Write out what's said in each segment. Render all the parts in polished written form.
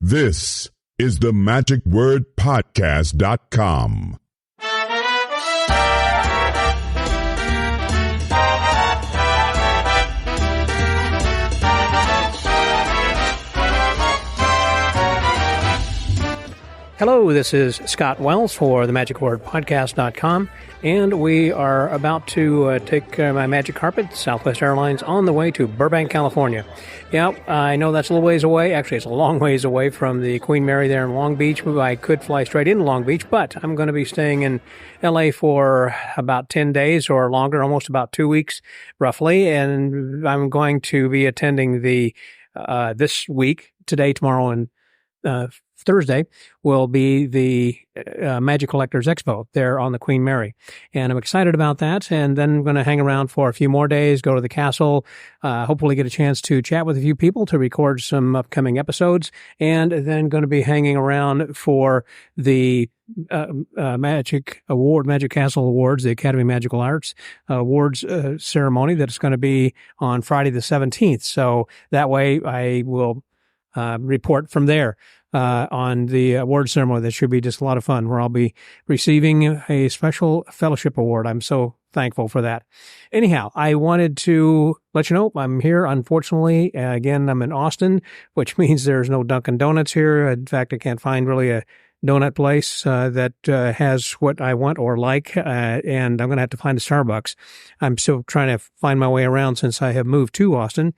This is the magicwordpodcast.com. Hello, this is Scott Wells for the magicwordpodcast.com, and we are about to take my magic carpet, Southwest Airlines, on the way to Burbank, California. Yeah, I know that's a little ways away. Actually, it's a long ways away from the Queen Mary there in Long Beach. I could fly straight into Long Beach, but I'm going to be staying in LA for about 10 days or longer, almost about 2 weeks, roughly, and I'm going to be attending the this week, today, tomorrow, and Thursday will be the Magic Collectors Expo there on the Queen Mary. And I'm excited about that. And then I'm going to hang around for a few more days, go to the castle, hopefully get a chance to chat with a few people to record some upcoming episodes, and then going to be hanging around for the Magic Castle Awards, the Academy Magical Arts Awards ceremony that's going to be on Friday the 17th. So that way I will report from there on the award ceremony. That should be just a lot of fun, where I'll be receiving a special fellowship award. I'm so thankful for that. Anyhow, I wanted to let you know I'm here. Unfortunately, again, I'm in Austin, which means there's no Dunkin' Donuts here. In fact, I can't find really a donut place that has what I want or like, and I'm going to have to find a Starbucks. I'm still trying to find my way around since I have moved to Austin.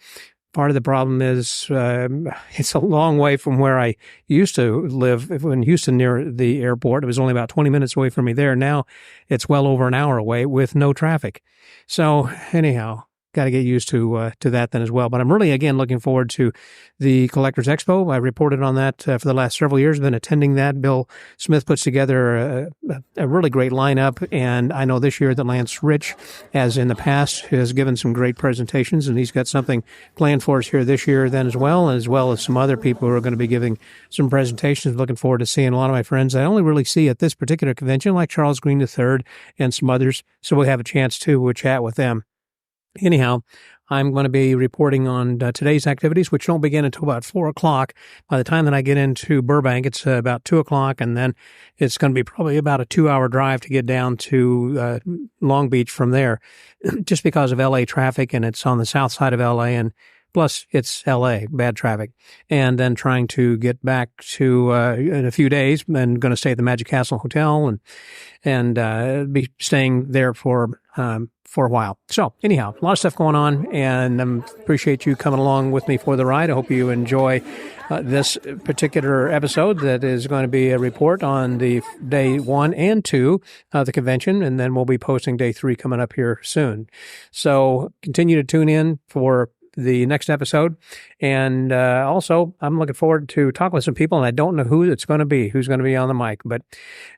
Part of the problem is it's a long way from where I used to live in Houston near the airport. It was only about 20 minutes away from me there. Now it's well over an hour away with no traffic. So anyhow, got to get used to that then as well. But I'm really, again, looking forward to the Collectors Expo. I reported on that for the last several years. I've been attending that. Bill Smith puts together a really great lineup. And I know this year that Lance Rich, as in the past, has given some great presentations. And he's got something planned for us here this year then as well as some other people who are going to be giving some presentations. Looking forward to seeing a lot of my friends I only really see at this particular convention, like Charles Green III and some others. So we'll have a chance to chat with them. Anyhow, I'm going to be reporting on today's activities, which don't begin until about 4 o'clock. By the time that I get into Burbank, it's about 2 o'clock, and then it's going to be probably about a 2-hour drive to get down to Long Beach from there, just because of L.A. traffic, and it's on the south side of L.A., and plus it's L.A., bad traffic. And then trying to get back to, in a few days, and going to stay at the Magic Castle Hotel and be staying there for a while. So anyhow, a lot of stuff going on, and I appreciate you coming along with me for the ride. I hope you enjoy this particular episode that is going to be a report on the day 1 and 2 of the convention, and then we'll be posting day 3 coming up here soon. So continue to tune in for the next episode. And also, I'm looking forward to talking with some people, and I don't know who's going to be on the mic, but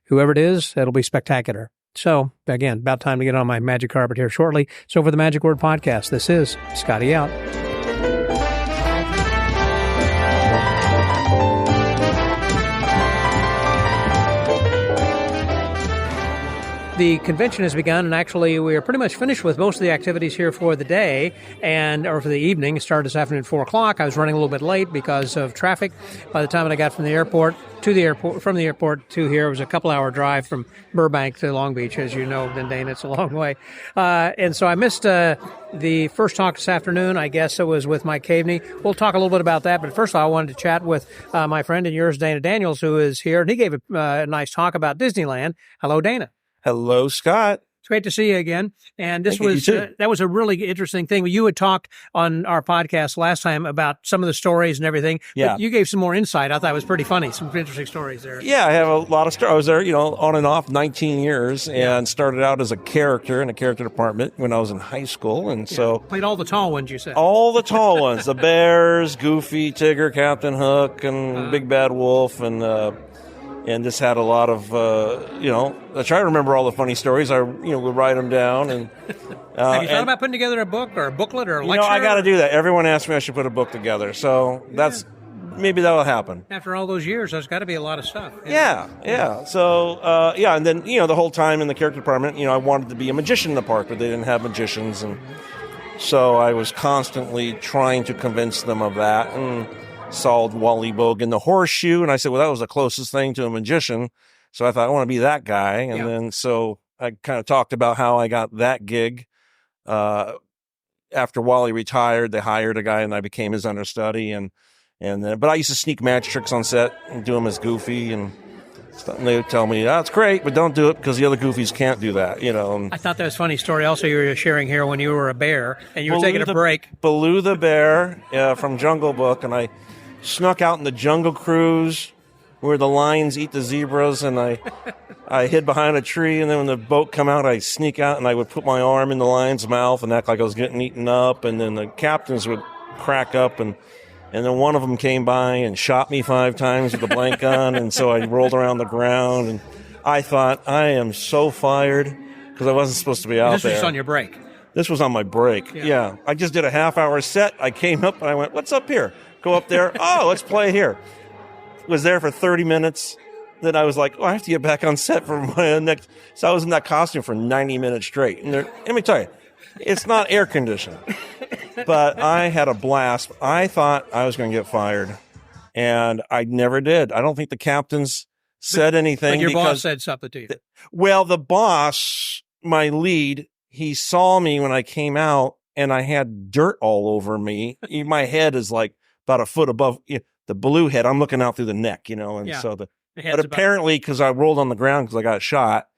whoever it is, it'll be spectacular. So, again, about time to get on my magic carpet here shortly. So, for the Magic Word Podcast, this is Scotty out. The convention has begun, and actually we are pretty much finished with most of the activities here for the day, or for the evening. It started this afternoon at 4 o'clock. I was running a little bit late because of traffic. By the time that I got from the airport to here, it was a couple-hour drive from Burbank to Long Beach. As you know, Dana, it's a long way. And so I missed the first talk this afternoon. I guess it was with Mike Caveney. We'll talk a little bit about that, but first of all, I wanted to chat with my friend and yours, Dana Daniels, who is here, and he gave a nice talk about Disneyland. Hello, Dana. Hello, Scott. It's great to see you again. And that was a really interesting thing. You had talked on our podcast last time about some of the stories and everything. Yeah. But you gave some more insight. I thought it was pretty funny. Some interesting stories there. Yeah, I have a lot of stories. I was there, on and off 19 years and started out as a character in a character department when I was in high school. And so played all the tall ones, you said. All the tall ones. The Bears, Goofy, Tigger, Captain Hook, and Big Bad Wolf, and just had a lot of, I try to remember all the funny stories. I, would write them down. And have you thought about putting together a book or a booklet or a lecture? I got to do that. Everyone asks me I should put a book together. So maybe that'll happen. After all those years, there's got to be a lot of stuff. Yeah. So, and then, the whole time in the character department, I wanted to be a magician in the park, but they didn't have magicians. And so I was constantly trying to convince them of that. And saw Wally Bogue in the horseshoe, and I said, well, that was the closest thing to a magician. So I thought, I want to be that guy. And then so I kind of talked about how I got that gig. After Wally retired, they hired a guy, and I became his understudy. But I used to sneak magic tricks on set and do them as Goofy, and they would tell me, that's great, but don't do it because the other Goofies can't do that, And I thought that was a funny story also you were sharing here when you were a bear and you were taking a break. Baloo the bear from Jungle Book, and I snuck out in the Jungle Cruise where the lions eat the zebras, and I hid behind a tree, and then when the boat come out, I sneak out, and I would put my arm in the lion's mouth and act like I was getting eaten up, and then the captains would crack up, and then one of them came by and shot me 5 times with a blank gun, and so I rolled around the ground, and I thought, I am so fired, because I wasn't supposed to be out there. This was just on your break. This was on my break, yeah. I just did a half-hour set. I came up, and I went, what's up here? Go up there. Oh, let's play here. Was there for 30 minutes. Then I was like, I have to get back on set for my next. So I was in that costume for 90 minutes straight. And let me tell you, it's not air conditioned. But I had a blast. I thought I was going to get fired. And I never did. I don't think the captains said anything. But your boss said something to you. Well, the boss, my lead, he saw me when I came out, and I had dirt all over me. My head is like about a foot above the Baloo head. I'm looking out through the neck, and so but apparently, because I rolled on the ground because I got shot,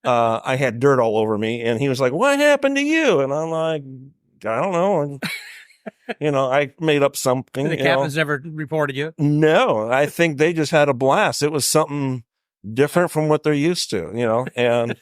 I had dirt all over me, and he was like, what happened to you? And I'm like, I don't know. And, I made up something. And the captains never reported you? No, I think they just had a blast. It was something different from what they're used to, and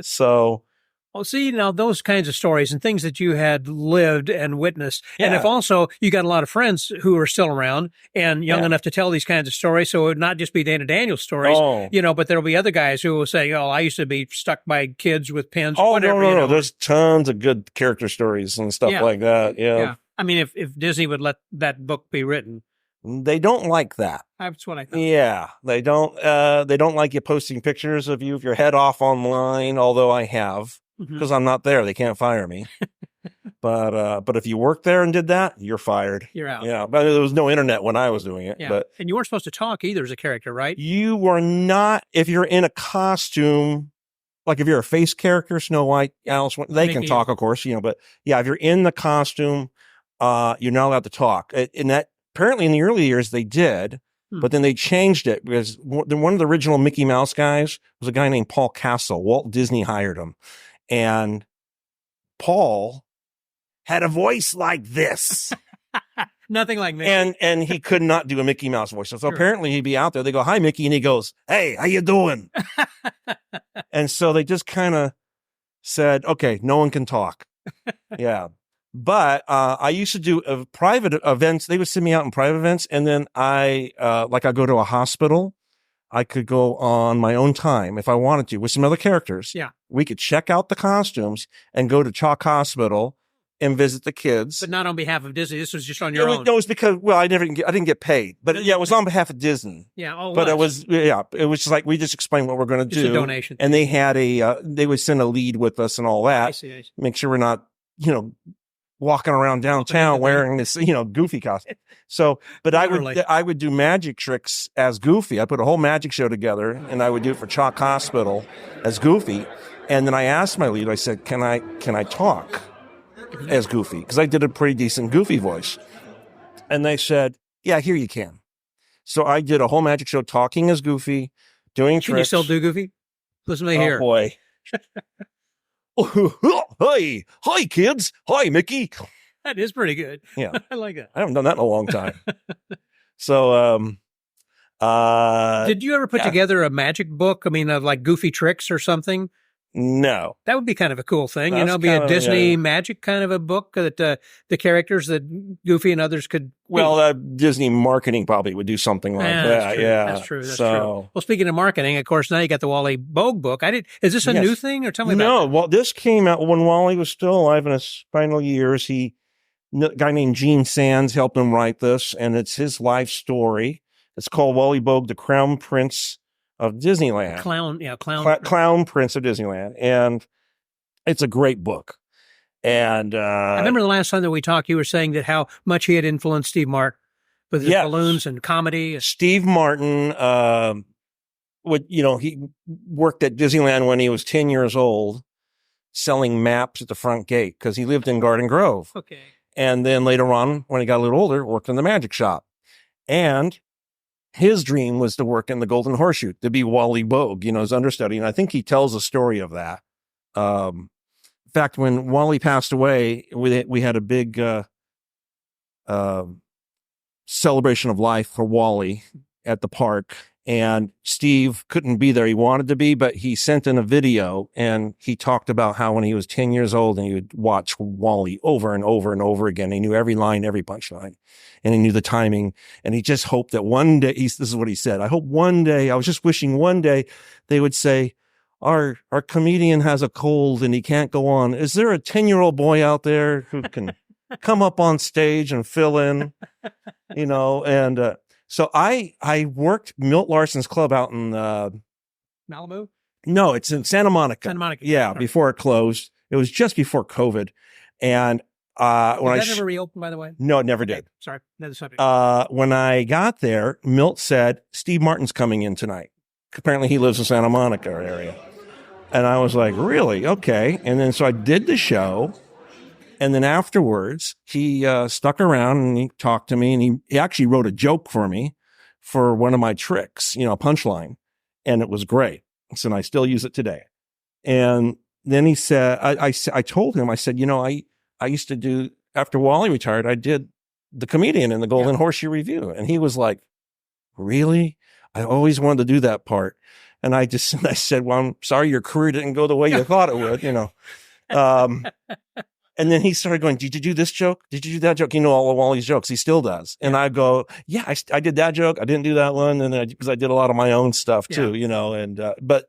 so... Well, see, now those kinds of stories and things that you had lived and witnessed. Yeah. And if also you got a lot of friends who are still around and young enough to tell these kinds of stories, so it would not just be Dana Daniels stories, but there'll be other guys who will say, I used to be stuck by kids with pins. Oh, whatever, no. There's tons of good character stories and stuff like that. Yeah. I mean, if Disney would let that book be written. They don't like that. That's what I thought. Yeah, they don't. They don't like you posting pictures of you with your head off online, although I have. Because I'm not there. They can't fire me. But if you worked there and did that, you're fired. You're out. Yeah. But there was no internet when I was doing it. Yeah. And you weren't supposed to talk either as a character, right? You were not. If you're in a costume, like if you're a face character, Snow White, Alice, they can talk, of course, but if you're in the costume, you're not allowed to talk. And that apparently in the early years they did. But then they changed it because one of the original Mickey Mouse guys was a guy named Paul Castle. Walt Disney hired him. And Paul had a voice like this. Nothing like Mickey. And he could not do a Mickey Mouse voice. So apparently he'd be out there. They go, hi, Mickey. And he goes, hey, how you doing? And so they just kind of said, okay, no one can talk. Yeah. But I used to do private events. They would send me out in private events. And then I go to a hospital. I could go on my own time if I wanted to with some other characters. Yeah. We could check out the costumes and go to Chalk Hospital and visit the kids. But not on behalf of Disney. This was just on your own. No, it was because, I didn't get paid. But it was on behalf of Disney. Yeah. But it was just like, we just explained what we're going to do. Just a donation. And they had they would send a lead with us and all that. I see. Make sure we're not, walking around downtown wearing this, Goofy costume. So, but I would do magic tricks as Goofy. I put a whole magic show together, and I would do it for Chalk Hospital as Goofy. And then I asked my lead, I said, can I talk as Goofy? Because I did a pretty decent Goofy voice. And they said, yeah, here you can. So I did a whole magic show talking as Goofy, doing tricks. Can you still do Goofy? Listen to me here. Oh, boy. Hi, kids. Hi, Mickey. That is pretty good. Yeah. I like it. I haven't done that in a long time. So, did you ever put together a magic book? I mean, like Goofy tricks or something? No. That would be kind of a cool thing, be a Disney magic kind of a book that the characters that Goofy and others could. Well, Disney marketing probably would do something like that. That's true. That's true. Well, speaking of marketing, of course, now you got the Wally Bogue book. Is this a new thing, or tell me about it? No, well, this came out when Wally was still alive in his final years. A guy named Gene Sands helped him write this, and it's his life story. It's called Wally Bogue, the Crown Prince of Disneyland. Clown Prince of Disneyland. And it's a great book. And I remember the last time that we talked, you were saying that how much he had influenced Steve Martin. with his balloons and comedy. Steve Martin, he worked at Disneyland when he was 10 years old, selling maps at the front gate because he lived in Garden Grove. Okay. And then later on, when he got a little older, worked in the magic shop. And his dream was to work in the Golden Horseshoe, to be Wally Bogue, his understudy. And I think he tells a story of that. In fact, when Wally passed away, we had a big celebration of life for Wally at the park. And Steve couldn't be there. He wanted to be, but he sent in a video and he talked about how when he was 10 years old and he would watch Wally over and over and over again. He knew every line, every punchline, and he knew the timing. And he just hoped that one day, this is what he said, I was just wishing one day they would say, our comedian has a cold and he can't go on. Is there a 10-year-old boy out there who can come up on stage and fill in, so I worked Milt Larson's club out in Malibu? No, it's in Santa Monica. Santa Monica. Yeah, before it closed. It was just before COVID. And when did that ever reopen, by the way? No, it never did. Okay. Sorry, another subject. When I got there, Milt said, Steve Martin's coming in tonight. Apparently he lives in Santa Monica area. And I was like, really? Okay. And then so I did the show. And then afterwards, he stuck around and he talked to me, and he actually wrote a joke for me for one of my tricks, a punchline. And it was great. So I still use it today. And then he said, I told him, I said, I used to do, after Wally retired, I did the comedian in the Golden Horseshoe Review. And he was like, really? I always wanted to do that part. And I said, well, I'm sorry your career didn't go the way you thought it would, And then he started going, did you do this joke? Did you do that joke? All of Wally's jokes. He still does. And I go, yeah, I did that joke. I didn't do that one. And because I did a lot of my own stuff too, but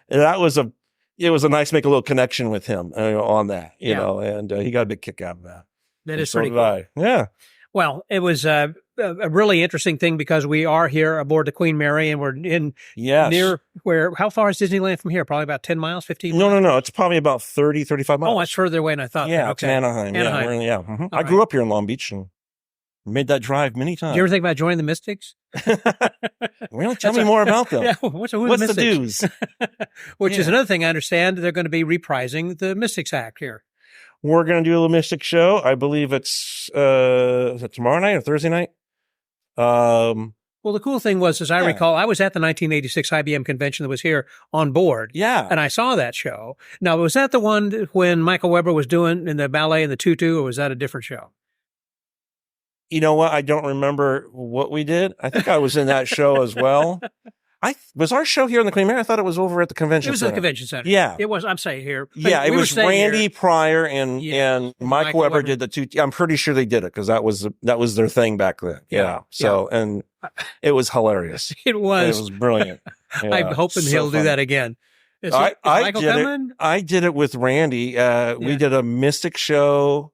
it was a nice, make a little connection with him on that, and he got a big kick out of that. That is pretty cool. I. Yeah. Well, it was a really interesting thing because we are here aboard the Queen Mary and we're near how far is Disneyland from here? Probably about 10 miles, 15 miles? No. It's probably about 30, 35 miles. Oh, that's further away than I thought. Yeah, okay. it's Anaheim. Yeah. Mm-hmm. I grew up here in Long Beach and made that drive many times. Did you ever think about joining the Mystics? Really? Tell me more about them. Yeah, what's the dues? Which is another thing I understand. They're going to be reprising the Mystics Act here. We're going to do a little Mystic show. I believe it's is it tomorrow night or Thursday night? Well, the cool thing was, as I recall, I was at the 1986 IBM convention that was here on board. Yeah. And I saw that show. Now, was that the one when Michael Weber was doing in the ballet and the tutu, or was that a different show? You know what? I don't remember what we did. I think I was in that show as well. Was our show here in the Queen Mary? I thought it was over at the convention center. It was at the convention center. Yeah. It was, I'm saying here. Yeah, it was Randy Pryor and Michael Weber did the two. I'm pretty sure they did it because that was their thing back then. Yeah. So, and it was hilarious. It was brilliant. Yeah. I'm hoping he'll do that again. Is Michael coming? I did it with Randy. We did a Mystic show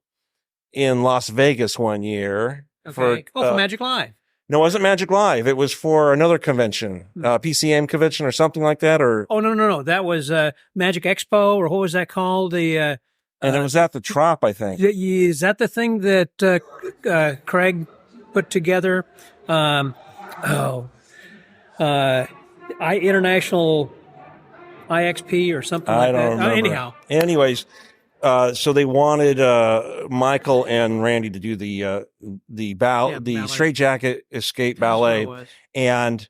in Las Vegas one year. Okay. For Magic Live. No, it wasn't Magic Live. It was for another convention, PCM convention or something like that. Or no. That was Magic Expo, or what was that called? And it was at the Trop, I think. Is that the thing that Craig put together? International IXP or something like that. I don't remember. Anyhow. Anyways, so they wanted Michael and Randy to do the ballet. Straitjacket Escape Ballet, and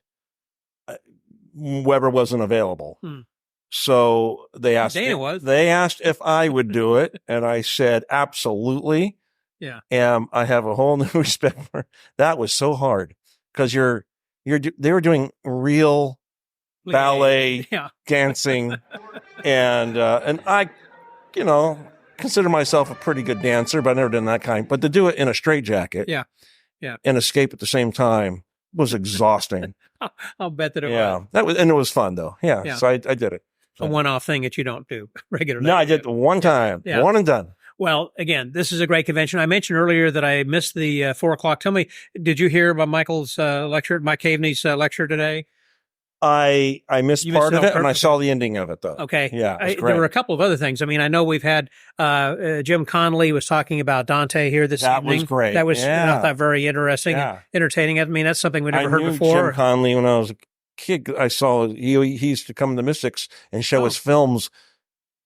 Weber wasn't available. So they asked. They asked if I would do it, and I said absolutely. Yeah. And I have a whole new respect for that. Was so hard because they were doing real ballet dancing, and I. Consider myself a pretty good dancer, but I've never done that kind. But to do it in a straitjacket, and escape at the same time was exhausting. I'll bet that it was. And it was fun though. Yeah. So I did it. A one-off thing that you don't do regularly. No, I did one time, one and done. Well, again, this is a great convention. I mentioned earlier that I missed the 4:00. Tell me, did you hear about Michael's lecture, Mike Caveney's lecture today? I missed You part missed of it it, on and I purpose? saw the ending of it, though. Okay. Yeah, it was There were a great. couple of other things. I mean, I know we've had Jim Connolly was talking about Dante here this That evening. was great. That was Yeah. I thought very interesting Yeah. and entertaining. I mean, that's something we never I heard knew before. Jim Conley when I was a kid. I saw he used to come to Mystics and show Oh. his films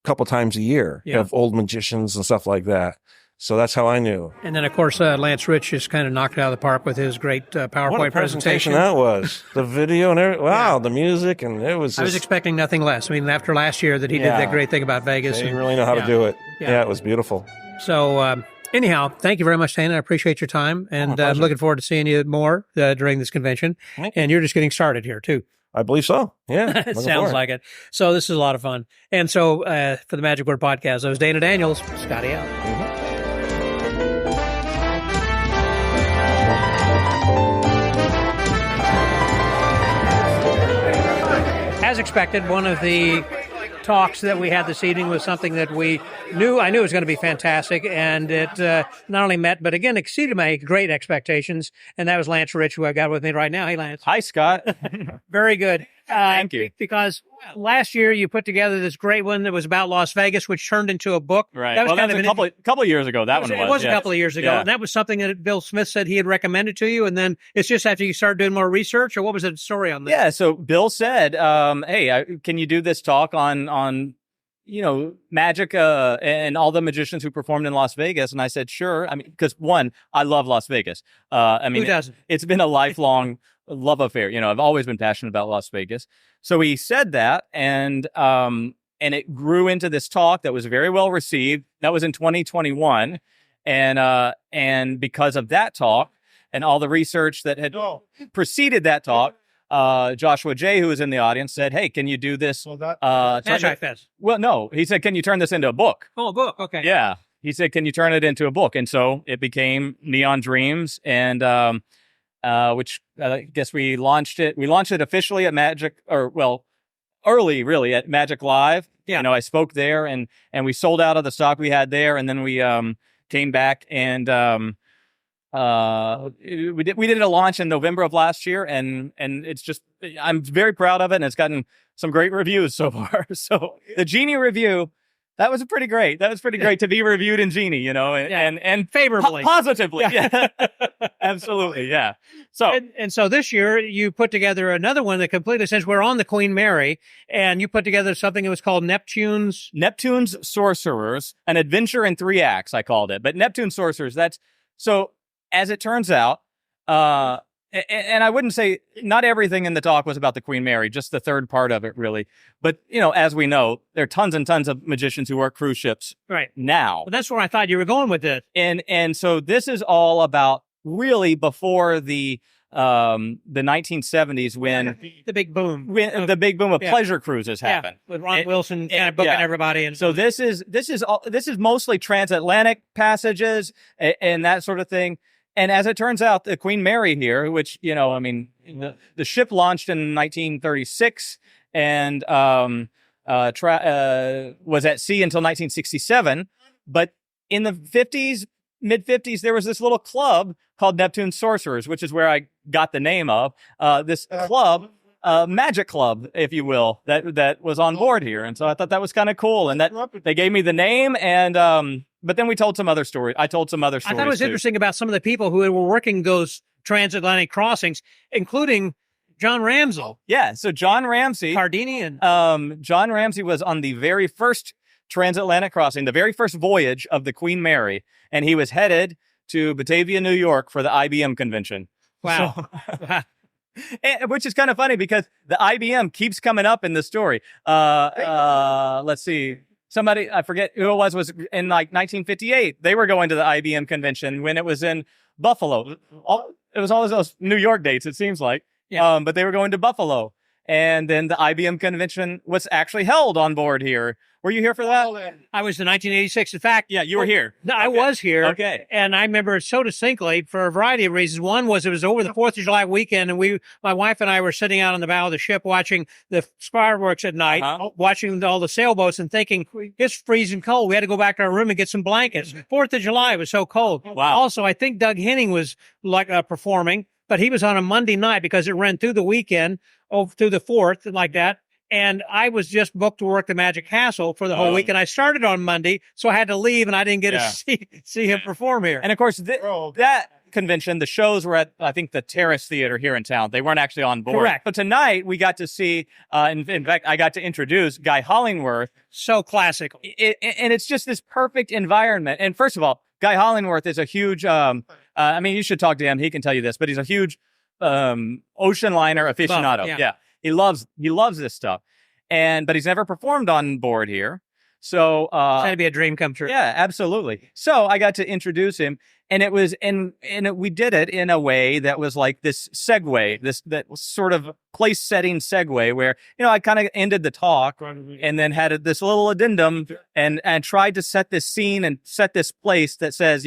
a couple times a year Yeah. of old magicians and stuff like that. So that's how I knew. And then, of course, Lance Rich just kind of knocked it out of the park with his great PowerPoint What a presentation that was. The video and everything. Wow, the music, and it was just, I was expecting nothing less. I mean, after last year that he did Yeah. that great thing about Vegas. they and- really know how yeah. to do it. Yeah. Yeah, it was beautiful. So, anyhow, thank you very much, Dana. I appreciate your time. And I'm pleasure. looking forward to seeing you more during this convention. Thank you. And you're just getting started here, too. I believe so. Yeah. It looking sounds forward. like it. So this is a lot of fun. And so for the Magic Word Podcast, I was Dana Daniels, Scotty out. As expected, one of the talks that we had this evening was something that I knew was going to be fantastic, and it not only met, but again exceeded my great expectations, and that was Lance Rich, who I got with me right now. Hey, Lance. Hi, Scott. Very good. Thank you. Because last year you put together this great one that was about Las Vegas, which turned into a book. Right. That was Well, kind that's of a couple of years ago. That one was. It was a yes. couple of years ago. Yeah. And that was something that Bill Smith said he had recommended to you. And then it's just after you started doing more research, or what was the story on that? Yeah. So Bill said, "Hey, can you do this talk on magic and all the magicians who performed in Las Vegas?" And I said, "Sure." I mean, because one, I love Las Vegas. I mean, Who doesn't? It's been a lifelong love affair. I've always been passionate about Las Vegas. So he said that, and it grew into this talk that was very well received. That was in 2021, and because of that talk and all the research that had preceded that talk, Joshua J., who was in the audience, said, "Hey, can you do this?" Magi Fest. Well, no, he said, "Can you turn this into a book?" Oh, a book. Okay. Yeah, he said, "Can you turn it into a book?" And so it became Neon Dreams, and which I guess we launched it. We launched it officially at early really at Magic Live. Yeah. I spoke there, and we sold out of the stock we had there, and then we came back and we did a launch in November of last year, and it's just, I'm very proud of it, and it's gotten some great reviews so far. So the Genie review, that was pretty great. That was pretty great to be reviewed in Genie, and Favorably. positively. Yeah. Absolutely. Yeah. So And so this year you put together another one that completely, since we're on the Queen Mary, and you put together something that was called Neptune's Sorcerers, an adventure in 3 acts, I called it. But Neptune Sorcerers, that's so, as it turns out, and I wouldn't say not everything in the talk was about the Queen Mary, just the third part of it, really. But, as we know, there are tons and tons of magicians who work cruise ships right now. Well, that's where I thought you were going with it. And so this is all about really before the 1970s when The big boom. the big boom of Yeah. pleasure cruises happened. With Ron And- Wilson kind of booking yeah. everybody. And So this is mostly transatlantic passages and that sort of thing. And as it turns out, the Queen Mary here, which, the ship launched in 1936 and was at sea until 1967. But in the mid 50s, there was this little club called Neptune Sorcerers, which is where I got the name of this club. Magic Club, if you will, that was on board here. And so I thought that was kind of cool. And that they gave me the name, and but then we told some other stories. I told some other stories. I thought it was too. interesting about some of the people who were working those transatlantic crossings, including John Ramsey, Yeah. So John Ramsey, Cardini, and John Ramsey was on the very first transatlantic crossing, the very first voyage of the Queen Mary, and he was headed to Batavia, New York for the IBM convention. wow. Which is kind of funny because the IBM keeps coming up in the story. Let's see. Somebody, I forget who it was in like 1958. They were going to the IBM convention when it was in Buffalo. It was all those New York dates, it seems like. Yeah. But they were going to Buffalo. And then the IBM convention was actually held on board here. Were you here for that? I was in 1986. In fact, Yeah, you were here. no, I was here. Okay. And I remember it so distinctly for a variety of reasons. One was it was over the 4th of July weekend, and my wife and I were sitting out on the bow of the ship watching the fireworks at night, watching all the sailboats and thinking, it's freezing cold. We had to go back to our room and get some blankets. 4th of July was so cold. Wow. Also, I think Doug Henning was performing, but he was on a Monday night because it ran through the weekend through the 4th and like that. And I was just booked to work the Magic Castle for the whole week. And I started on Monday, so I had to leave and I didn't get to see him perform here. And of course, that convention, the shows were at, I think, the Terrace Theater here in town. They weren't actually on board. Correct. But tonight we got to see, in fact, I got to introduce Guy Hollingworth. So classical. And it's just this perfect environment. And first of all, Guy Hollingworth is a huge, I mean, you should talk to him. He can tell you this, but he's a huge ocean liner aficionado. Yeah. He loves this stuff. But he's never performed on board here. So it's going to be a dream come true. Yeah, absolutely. So I got to introduce him, and it was we did it in a way that was like this segue, that sort of place setting segue where, I kind of ended the talk and then had this little addendum and tried to set this scene and set this place that says,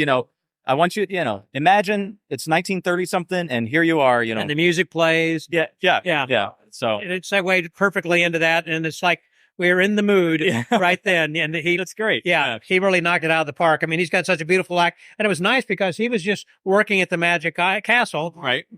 I want you, imagine it's 1930 something and here you are, And the music plays. Yeah. So it segued perfectly into that. And it's like, we're in the mood right then. And that's great. Yeah, he really knocked it out of the park. I mean, he's got such a beautiful act. And it was nice because he was just working at the Magic Castle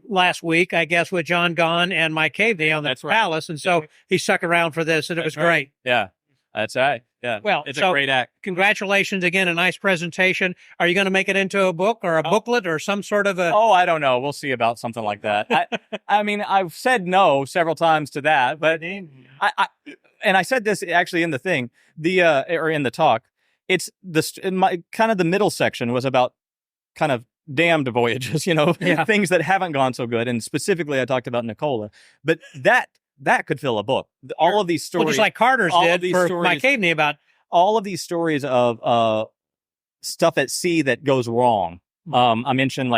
last week, I guess, with John Gahn and Mike Caveney on the Palace. And so he stuck around for this and it was great. Yeah, that's right. Yeah. Well, it's a great act. Congratulations again. A nice presentation. Are you going to make it into a book or a booklet or some sort of a... Oh, I don't know. We'll see about something like that. I mean, I've said no several times to that, but and I said this actually in the thing, or in the talk. It's kind of the middle section was about kind of damned voyages, things that haven't gone so good. And specifically, I talked about Nicola, but that could fill a book. All of these stories, just like Carter's did for Mike Caveney, about all of these stories of stuff at sea that goes wrong. I mentioned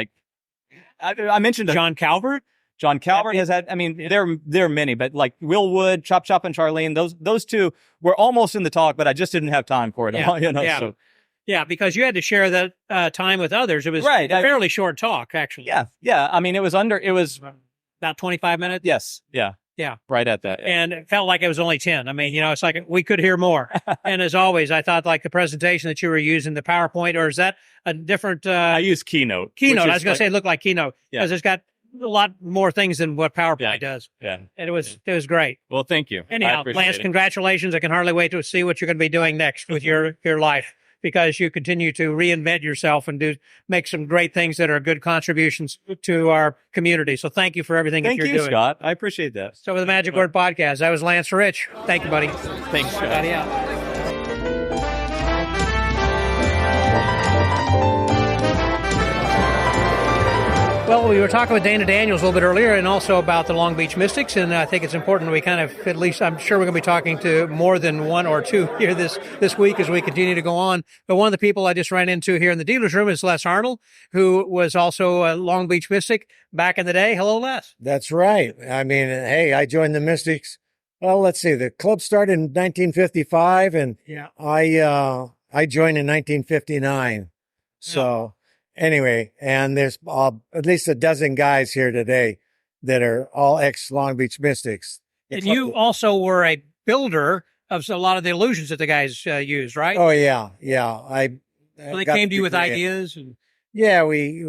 I mentioned John Calvert. John Calvert has had, I mean, there are many, but like Will Wood, Chop Chop, and Charlene, those two were almost in the talk, but I just didn't have time for it. So. Yeah, because you had to share that time with others. It was a fairly short talk, actually. Yeah. I mean, it was about 25 minutes. Yes. Yeah. Right at that. Yeah. And it felt like it was only 10. I mean, it's like we could hear more. And as always, I thought like the presentation that you were using, the PowerPoint, or is that a different... I use Keynote. I was going to say it looked like Keynote because it's got a lot more things than what PowerPoint does. Yeah. And it was great. Well, thank you. Anyhow, Lance, congratulations. I can hardly wait to see what you're going to be doing next with your life, because you continue to reinvent yourself and make some great things that are good contributions to our community. So thank you for everything that you're doing. Thank you, Scott. I appreciate that. So with the Magic Word Podcast, that was Lance Rich. Thank you, buddy. Thanks, Scott. Well, we were talking with Dana Daniels a little bit earlier and also about the Long Beach Mystics, and I think it's important we kind of, at least I'm sure we're going to be talking to more than one or two here this week as we continue to go on. But one of the people I just ran into here in the dealer's room is Les Arnold, who was also a Long Beach Mystic back in the day. Hello, Les. That's right. I mean, hey, I joined the Mystics. Well, let's see. The club started in 1955, and I joined in 1959. So... Anyway, and there's at least a dozen guys here today that are all ex-Long Beach Mystics. And you also were a builder of a lot of the illusions that the guys used, right? Oh, yeah. So they came to you with ideas? Yeah, we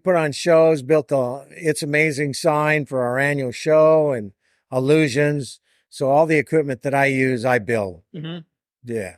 put on shows, built the It's Amazing sign for our annual show and illusions. So all the equipment that I use, I build. Mm-hmm. Yeah.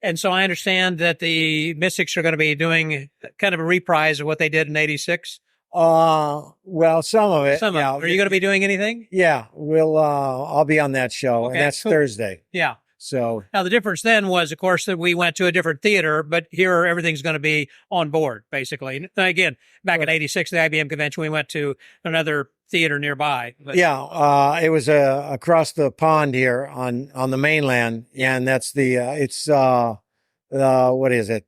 And so I understand that the Mystics are going to be doing kind of a reprise of what they did in '86. Well, some of it. Are you going to be doing anything? Yeah, I'll be on that show, and that's Thursday. Yeah. So now the difference then was, of course, that we went to a different theater, but here everything's going to be on board, basically. And again, back in '86, the IBM convention, we went to another theater nearby. But... Yeah, it was across the pond here on the mainland, and that's what is it?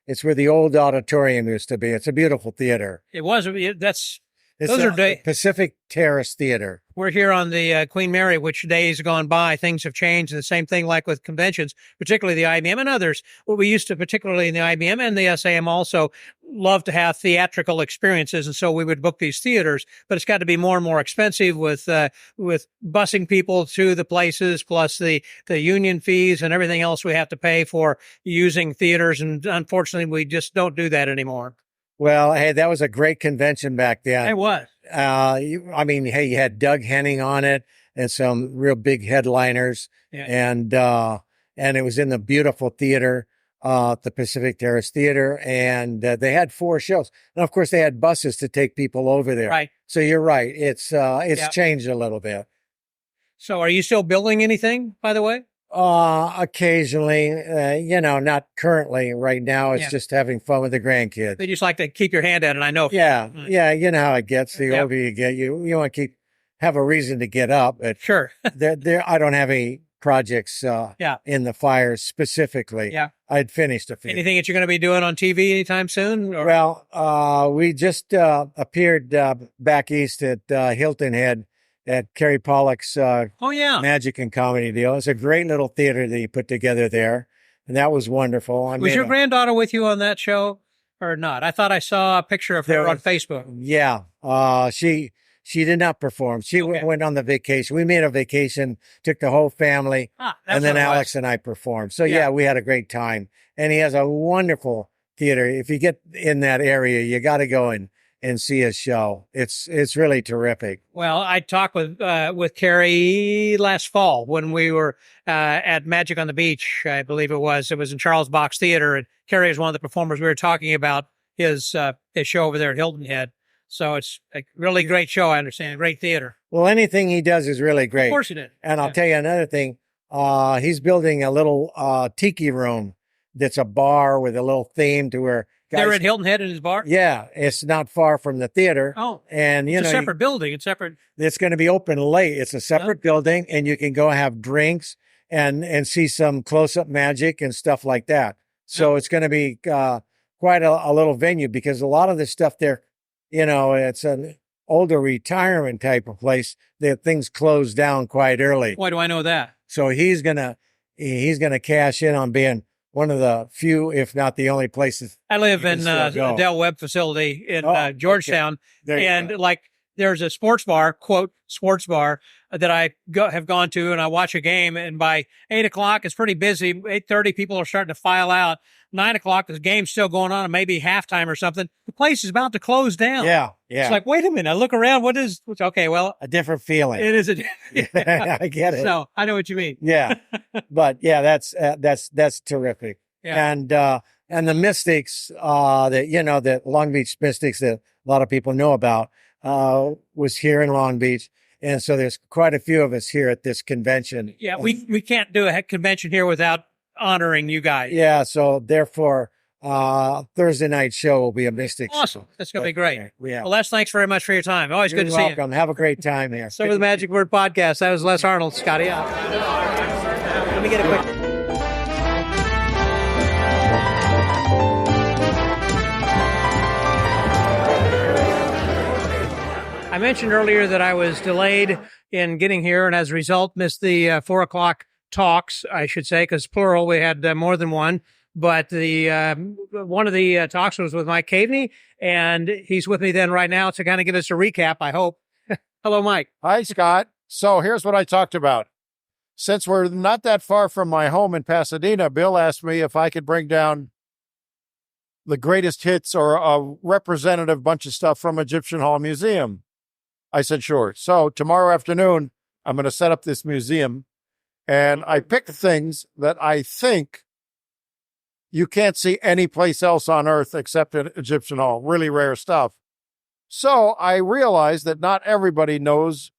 It's where the old auditorium used to be. It's a beautiful theater. It was. Those are Pacific Terrace Theater. We're here on the Queen Mary, which days gone by, things have changed. And the same thing like with conventions, particularly the IBM and others. What we used to, particularly in the IBM and the SAM also, love to have theatrical experiences. And so we would book these theaters, but it's got to be more and more expensive with busing people to the places, plus the union fees and everything else we have to pay for using theaters. And unfortunately, we just don't do that anymore. Well, hey, that was a great convention back then. It was. I mean, hey, you had Doug Henning on it and some real big headliners, and it was in the beautiful theater, the Pacific Terrace Theater, and they had 4 shows, and of course they had buses to take people over there. Right. So you're right; it's changed a little bit. So are you still building anything, by the way? Occasionally, not currently right now. It's just having fun with the grandkids. They just like to keep your hand at it. I know. Yeah. You know how it gets. The older you get, you want to have a reason to get up. But sure. I don't have any projects, in the fires specifically. Yeah. I'd finished a few. Anything that you're going to be doing on TV anytime soon? Or? Well, we just, appeared, back east at, Hilton Head at Kerry Pollock's Magic and Comedy deal. It's a great little theater that he put together there, and that was wonderful. Was your granddaughter with you on that show or not? I thought I saw a picture of her on Facebook. Yeah, she did not perform. She went on the vacation. We made a vacation, took the whole family, and then Alex and I performed. So we had a great time. And he has a wonderful theater. If you get in that area, you got to go and see his show. It's really terrific. Well, I talked with Carrie last fall when we were at Magic on the Beach. I believe it was in Charles Box Theater, and Carrie is one of the performers. We were talking about his show over there at Hilton Head. So it's a really great show. I understand, great theater. Well, anything he does is really great. Of course he did. And I'll tell you another thing. He's building a little tiki room that's a bar with a little theme to where guys. They're at Hilton Head in his bar? Yeah, it's not far from the theater. Oh, and it's a separate building. It's separate. It's going to be open late. It's a separate building, and you can go have drinks and see some close-up magic and stuff like that. So it's going to be quite a little venue, because a lot of the stuff there, it's an older retirement type of place that things close down quite early. Why do I know that? So he's gonna cash in on being one of the few, if not the only places. I live in the Del Webb facility in Georgetown, and there's a sports bar, quote, sports bar, that I have gone to, and I watch a game, and by 8 o'clock, it's pretty busy. 8:30, people are starting to file out. 9 o'clock, the game's still going on, and maybe halftime or something. The place is about to close down. Yeah. It's like, wait a minute, I look around, okay, well. A different feeling. It is I get it. So, I know what you mean. Yeah. But that's terrific. Yeah. And the Mystics, that Long Beach Mystics that a lot of people know about, was here in Long Beach. And so there's quite a few of us here at this convention. Yeah, we can't do a convention here without honoring you guys. Yeah, so therefore, Thursday night show will be a Mystics. Awesome. That's going to be great. Yeah. Well, Les, thanks very much for your time. Always good to see you. You're welcome. Have a great time here. So, with the Magic Word Podcast, that was Les Arnold. Scotty out. Let me get a quick. I mentioned earlier that I was delayed in getting here, and as a result, missed the 4 o'clock talks, I should say, because plural, we had more than one. But the one of the talks was with Mike Caveney, and he's with me then right now to kind of give us a recap, I hope. Hello, Mike. Hi, Scott. So here's what I talked about. Since we're not that far from my home in Pasadena, Bill asked me if I could bring down the greatest hits or a representative bunch of stuff from Egyptian Hall Museum. I said, sure. So tomorrow afternoon, I'm going to set up this museum, and I picked things that I think you can't see any place else on earth except at Egyptian Hall. Really rare stuff. So I realized that not everybody knows.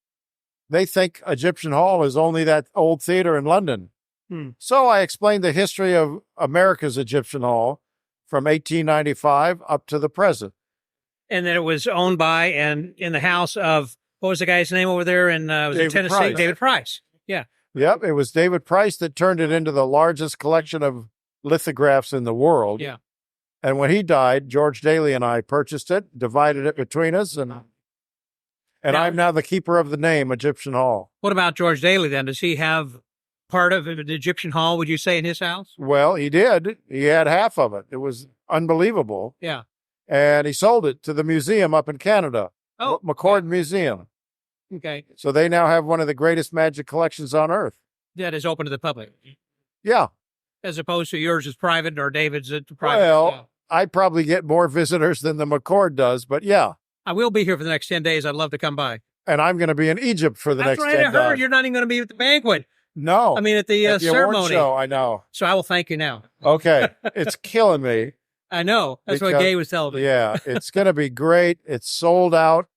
They think Egyptian Hall is only that old theater in London. So I explained the history of America's Egyptian Hall from 1895 up to the present. And then it was owned by and in the house of, what was the guy's name over there in Tennessee? Price. David Price. Yeah. Yep. It was David Price that turned it into the largest collection of lithographs in the world. Yeah. And when he died, George Daly and I purchased it, divided it between us, and I'm now the keeper of the name Egyptian Hall. What about George Daly then? Does he have part of the Egyptian Hall, would you say, in his house? Well, he did. He had half of it. It was unbelievable. Yeah. And he sold it to the museum up in Canada, Oh, McCord Museum. Okay. So they now have one of the greatest magic collections on earth. That is open to the public. Yeah. As opposed to yours is private or David's is private. Well, I probably get more visitors than the McCord does, but yeah. I will be here for the next 10 days. I'd love to come by. And I'm going to be in Egypt for the That's next right. 10 I heard days. you're not even going to be at the banquet. No. I mean, at the award ceremony. show, I know. So I will thank you now. Okay. It's killing me. I know. That's what Because- Gay was telling me. Yeah, it's going to be great. It's sold out.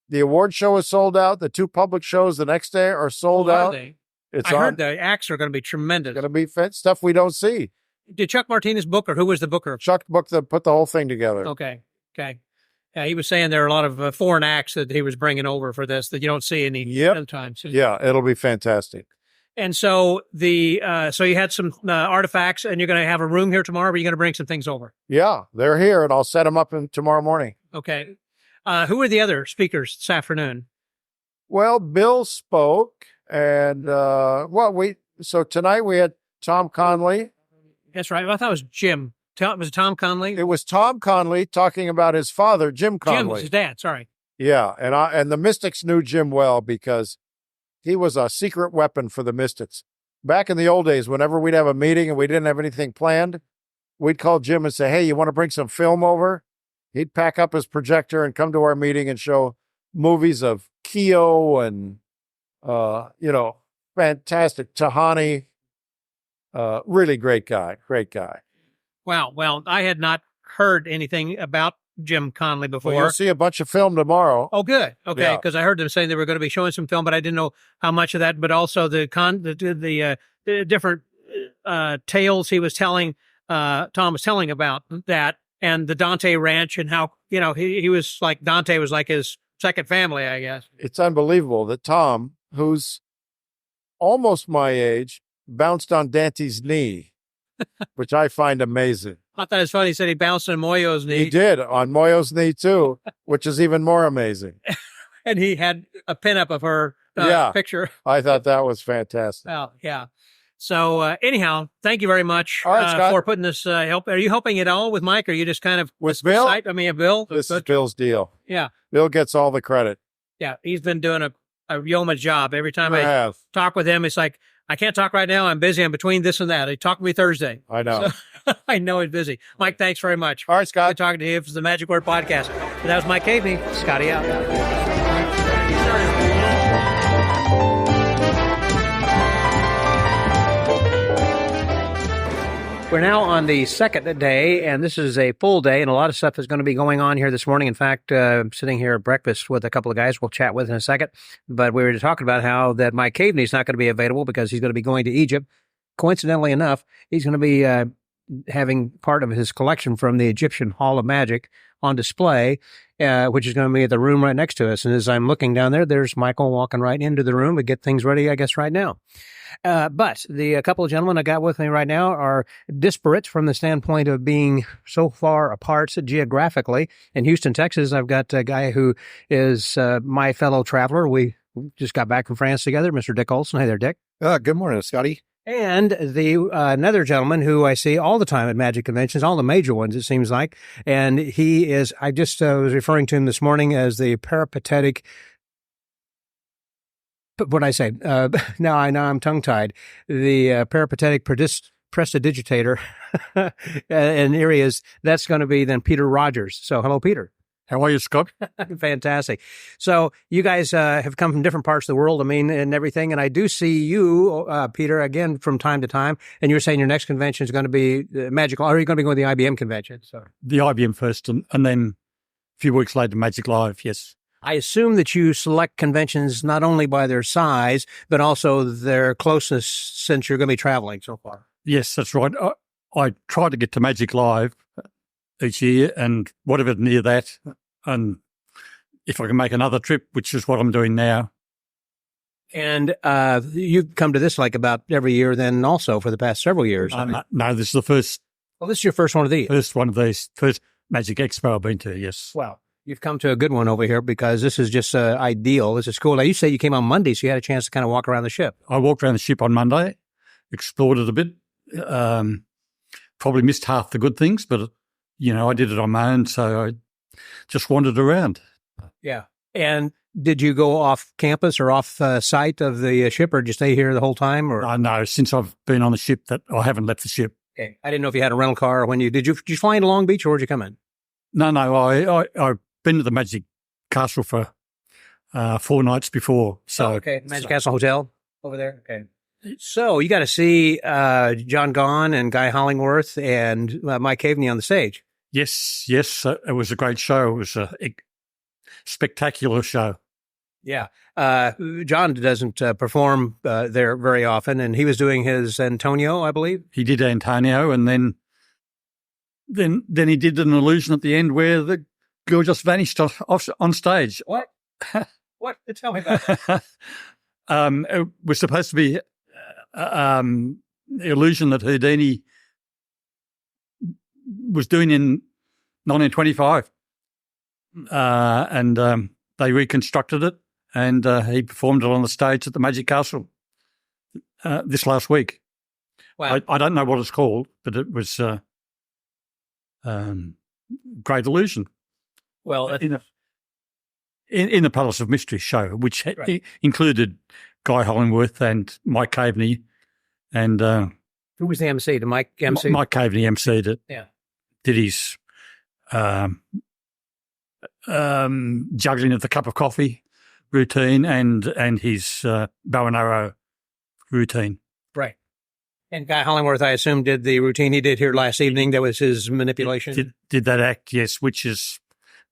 The award show is sold out. The 2 public shows the next day are sold Are out. they? It's I on. heard the acts are going to be tremendous. Going to be stuff we don't see. Did Chuck Martinez book, or who was the booker? Chuck put the whole thing together. Okay. Yeah, he was saying there are a lot of foreign acts that he was bringing over for this that you don't see any other times. Yeah, it'll be fantastic. And so so you had some artifacts, and you're going to have a room here tomorrow. Or are you going to bring some things over? Yeah, they're here, and I'll set them up tomorrow morning. Okay. Who are the other speakers this afternoon? Well, Bill spoke, and so tonight we had Tom Conley. That's right. I thought it was Jim. Was it Tom Conley? It was Tom Conley talking about his father, Jim Conley. Jim was his dad. Sorry. Yeah, and the Mystics knew Jim well because he was a secret weapon for the Mystics. Back in the old days, whenever we'd have a meeting and we didn't have anything planned, we'd call Jim and say, "Hey, you want to bring some film over?" He'd pack up his projector and come to our meeting and show movies of Keo and fantastic Tahani. Really great guy. Wow. Well, I had not heard anything about Jim Conley before. Well, you'll see a bunch of film tomorrow. Oh, good. Okay, Yeah. because I heard them saying they were going to be showing some film, but I didn't know how much of that. But also the different tales he was telling, Tom was telling about that, and the Dante Ranch, and how he was like Dante was like his second family, I guess. It's unbelievable that Tom, who's almost my age, bounced on Dante's knee, which I find amazing. I thought it was funny. He said he bounced on Moyo's knee. He did on Moyo's knee too, which is even more amazing. And he had a pinup of her picture. I thought that was fantastic. Well, yeah. So anyhow, thank you very much All right, Scott. for putting this help. Are you helping at all with Mike, or are you just kind of With Bill? Bill? This is Bill's deal. Yeah. Bill gets all the credit. Yeah. He's been doing a yeoman's job. Every time I I have. talk with him, it's like, I can't talk right now. I'm busy. I'm between this and that. He talked to me Thursday. I know. So, I know he's busy. Mike, thanks very much. All right, Scott. Good talking to you. It was the Magic Word Podcast. And that was Mike Caveney. Scotty out. We're now on the second day, and this is a full day, and a lot of stuff is going to be going on here this morning. In fact, sitting here at breakfast with a couple of guys we'll chat with in a second. But we were talking about how that Mike Caveney is not going to be available because he's going to be going to Egypt. Coincidentally enough, he's going to be having part of his collection from the Egyptian Hall of Magic on display, which is going to be at the room right next to us. And as I'm looking down there, there's Michael walking right into the room to get things ready, I guess, right now. But a couple of gentlemen I got with me right now are disparate from the standpoint of being so far apart geographically. In Houston, Texas, I've got a guy who is my fellow traveler. We just got back from France together, Mr. Dick Olson. Hey there, Dick. Good morning, Scotty. And another gentleman who I see all the time at magic conventions, all the major ones, it seems like. And he is, I just was referring to him this morning as the peripatetic. What I say? Now I'm tongue-tied. The peripatetic prestidigitator in areas, that's going to be then Peter Rodgers. So hello, Peter. How are you, Scott? Fantastic. So you guys have come from different parts of the world, and everything. And I do see you, Peter, again from time to time. And you're saying your next convention is going to be Magical. Or are you going to be going to the IBM convention? So The IBM first, and then a few weeks later, Magic Live, yes. I assume that you select conventions not only by their size, but also their closeness since you're going to be traveling so far. Yes, that's right. I try to get to Magic Live each year and whatever near that. And if I can make another trip, which is what I'm doing now. And you've come to this like about every year then also for the past several years. No, this is the first. Well, this is your first one of these. First one of these, first Magic Expo I've been to, yes. Wow. You've come to a good one over here because this is just ideal. This is cool. Now, you say you came on Monday, so you had a chance to kind of walk around the ship. I walked around the ship on Monday, explored it a bit. Probably missed half the good things, but, I did it on my own, so I just wandered around. Yeah. And did you go off campus or off site of the ship, or did you stay here the whole time? Or No, since I've been on the ship, that I haven't left the ship. Okay. I didn't know if you had a rental car or when did you fly into Long Beach or where'd you come in? No, I've been to the Magic Castle for 4 nights before. So okay, Magic Castle Hotel over there. Okay. So you got to see John Gahn and Guy Hollingworth and Mike Caveney on the stage. Yes, it was a great show. It was a spectacular show. Yeah. John doesn't perform there very often, and he was doing his Antonio, I believe. He did Antonio, and then he did an illusion at the end where the girl just vanished off on stage. What? What? Tell me about it. It was supposed to be the illusion that Houdini was doing in 1925, and they reconstructed it, and he performed it on the stage at the Magic Castle this last week. Wow. I don't know what it's called, but it was great illusion. Well, in the Palace of Mystery show, which included Guy Hollingworth and Mike Caveney, and who was the MC? The Mike MC? Mike Caveney MC'd it. Yeah. Did his juggling of the cup of coffee routine and his bow and arrow routine. Right. And Guy Hollingworth, I assume, did the routine he did here last evening. That was his manipulation. Did that act, yes, which is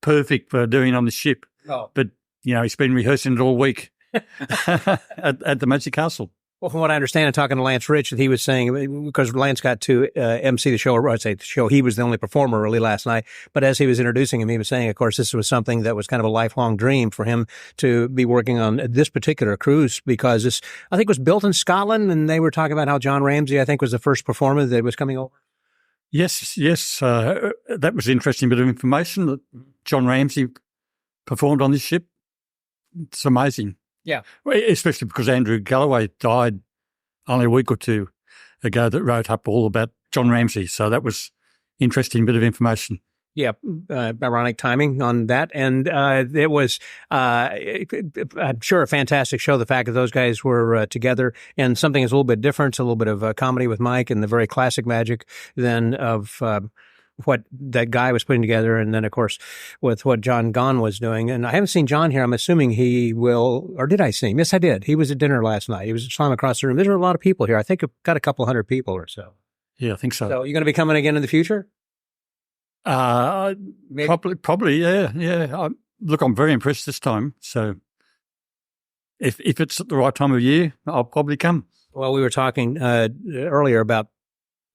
perfect for doing on the ship. Oh. But, he's been rehearsing it all week at the Magic Castle. Well, from what I understand, and talking to Lance Rich, that he was saying, because Lance got to MC the show, or I'd say the show, he was the only performer really last night. But as he was introducing him, he was saying, of course, this was something that was kind of a lifelong dream for him to be working on this particular cruise, because this, I think, was built in Scotland, and they were talking about how John Ramsey, I think, was the first performer that was coming over. Yes. That was an interesting bit of information that John Ramsey performed on this ship. It's amazing. Yeah. Especially because Andrew Galloway died only a week or two ago that wrote up all about John Ramsey. So that was interesting bit of information. Yeah, ironic timing on that. And it was, I'm sure, a fantastic show, the fact that those guys were together, and something is a little bit different. It's a little bit of comedy with Mike and the very classic magic then of what that guy was putting together, and then, of course, with what John Gahn was doing. And I haven't seen John here. I'm assuming he will, or did I see him? Yes, I did. He was at dinner last night. He was saw him across the room. There were a lot of people here. I think I've got a couple hundred people or so. Yeah, I think so. So you're going to be coming again in the future? Probably, yeah. Look, I'm very impressed this time. So if it's at the right time of year, I'll probably come. Well, we were talking earlier about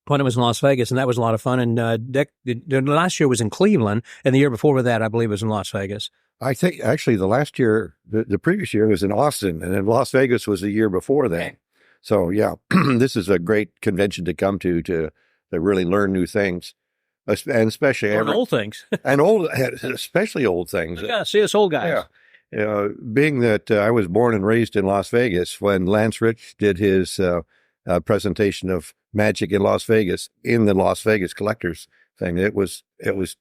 when it was in Las Vegas, and that was a lot of fun. And Dick, the last year was in Cleveland, and the year before that, I believe, was in Las Vegas. I think actually the last year, the previous year was in Austin, and then Las Vegas was the year before that. Okay. So yeah, this is a great convention to come to really learn new things, and especially old things, especially old things. Yeah, see us old guys. Yeah, being that I was born and raised in Las Vegas, when Lance Rich did his presentation of Magic in Las Vegas in the Las Vegas Collectors thing, it was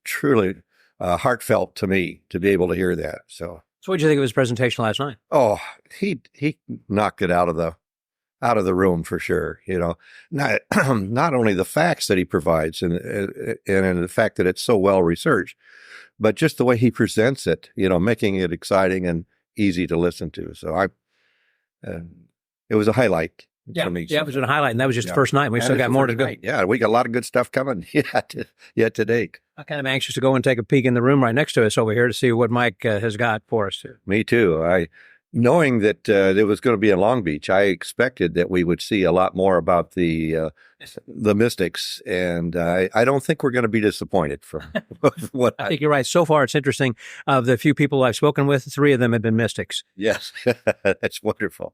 truly heartfelt to me to be able to hear that. So what did you think of his presentation last night? Oh, he knocked it out of the room for sure. Not only the facts that he provides and the fact that it's so well researched, but just the way he presents it, making it exciting and easy to listen to. So it was a highlight. Yeah, it was a highlight, and that was just the first night. We still got more to go. Yeah, we got a lot of good stuff coming yet to date. I'm kind of anxious to go and take a peek in the room right next to us over here to see what Mike has got for us. Me too. Knowing that it was going to be in Long Beach, I expected that we would see a lot more about the mystics, and I don't think we're going to be disappointed from what I think you're right. So far, it's interesting. Of the few people I've spoken with, 3 of them have been mystics. Yes, that's wonderful.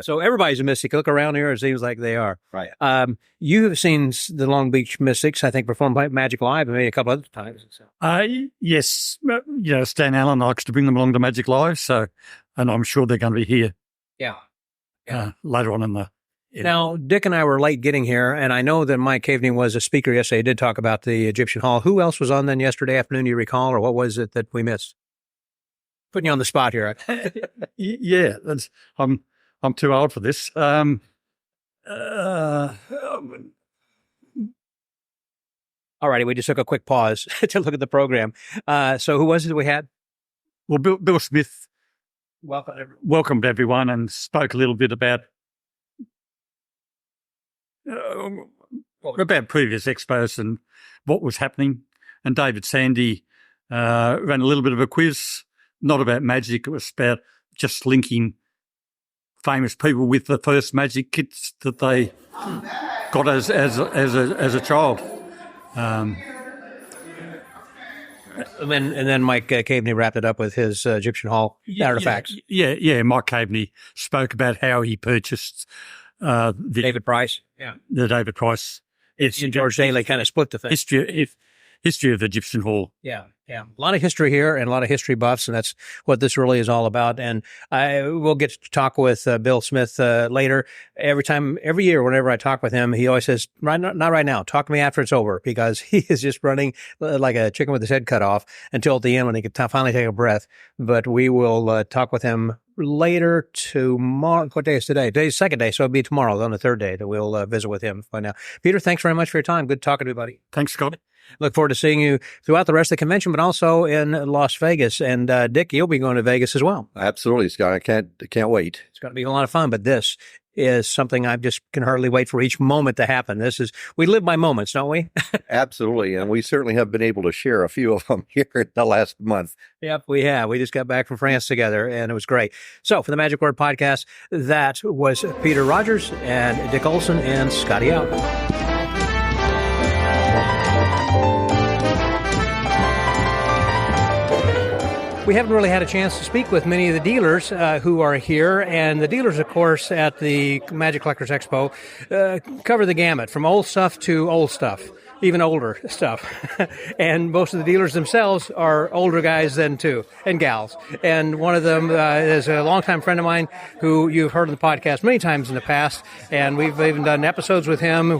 So everybody's a mystic. Look around here; it seems like they are. Right. You have seen the Long Beach Mystics, I think, perform by Magic Live, and maybe a couple other times. So. Yes. Stan Allen likes to bring them along to Magic Live, and I'm sure they're going to be here. Yeah. Later on in the. Now, Dick and I were late getting here, and I know that Mike Caveney was a speaker yesterday. He did talk about the Egyptian Hall. Who else was on then yesterday afternoon? Do you recall, or what was it that we missed? Putting you on the spot here. Yeah, I'm too old for this. All righty, we just took a quick pause to look at the program. So who was it we had? Well, Bill Smith Welcome. welcomed everyone and spoke a little bit about previous expos and what was happening. And David Sandy ran a little bit of a quiz, not about magic. It was about just linking famous people with the first magic kits that they got as a child. And then Mike Caveney wrapped it up with his Egyptian Hall artifacts. Yeah. Mike Caveney spoke about how he purchased the David Price. Yeah. the David Price. And George Daly kind of split the thing. History of the Egyptian Hall. Yeah. A lot of history here and a lot of history buffs, and that's what this really is all about. And we'll get to talk with Bill Smith later. Every year, whenever I talk with him, he always says, not right now, talk to me after it's over, because he is just running like a chicken with his head cut off until at the end when he can finally take a breath. But we will talk with him later tomorrow. What day is today? Today's second day, so it'll be tomorrow on the third day that we'll visit with him by now. Peter, thanks very much for your time. Good talking to you, buddy. Thanks, Scott. Look forward to seeing you throughout the rest of the convention, but also in Las Vegas. And Dick, you'll be going to Vegas as well. Absolutely, Scott. I can't wait. It's going to be a lot of fun, but this is something I just can hardly wait for each moment to happen. We live by moments, don't we? Absolutely. And we certainly have been able to share a few of them here in the last month. Yep, we have. We just got back from France together, and it was great. So for the Magic Word Podcast, that was Peter Rodgers and Dick Olson and Scotty out. We haven't really had a chance to speak with many of the dealers who are here, and the dealers, of course, at the Magic Collectors Expo cover the gamut from old stuff to old stuff, even older stuff. And most of the dealers themselves are older guys then too, and gals. And one of them is a longtime friend of mine who you've heard on the podcast many times in the past, and we've even done episodes with him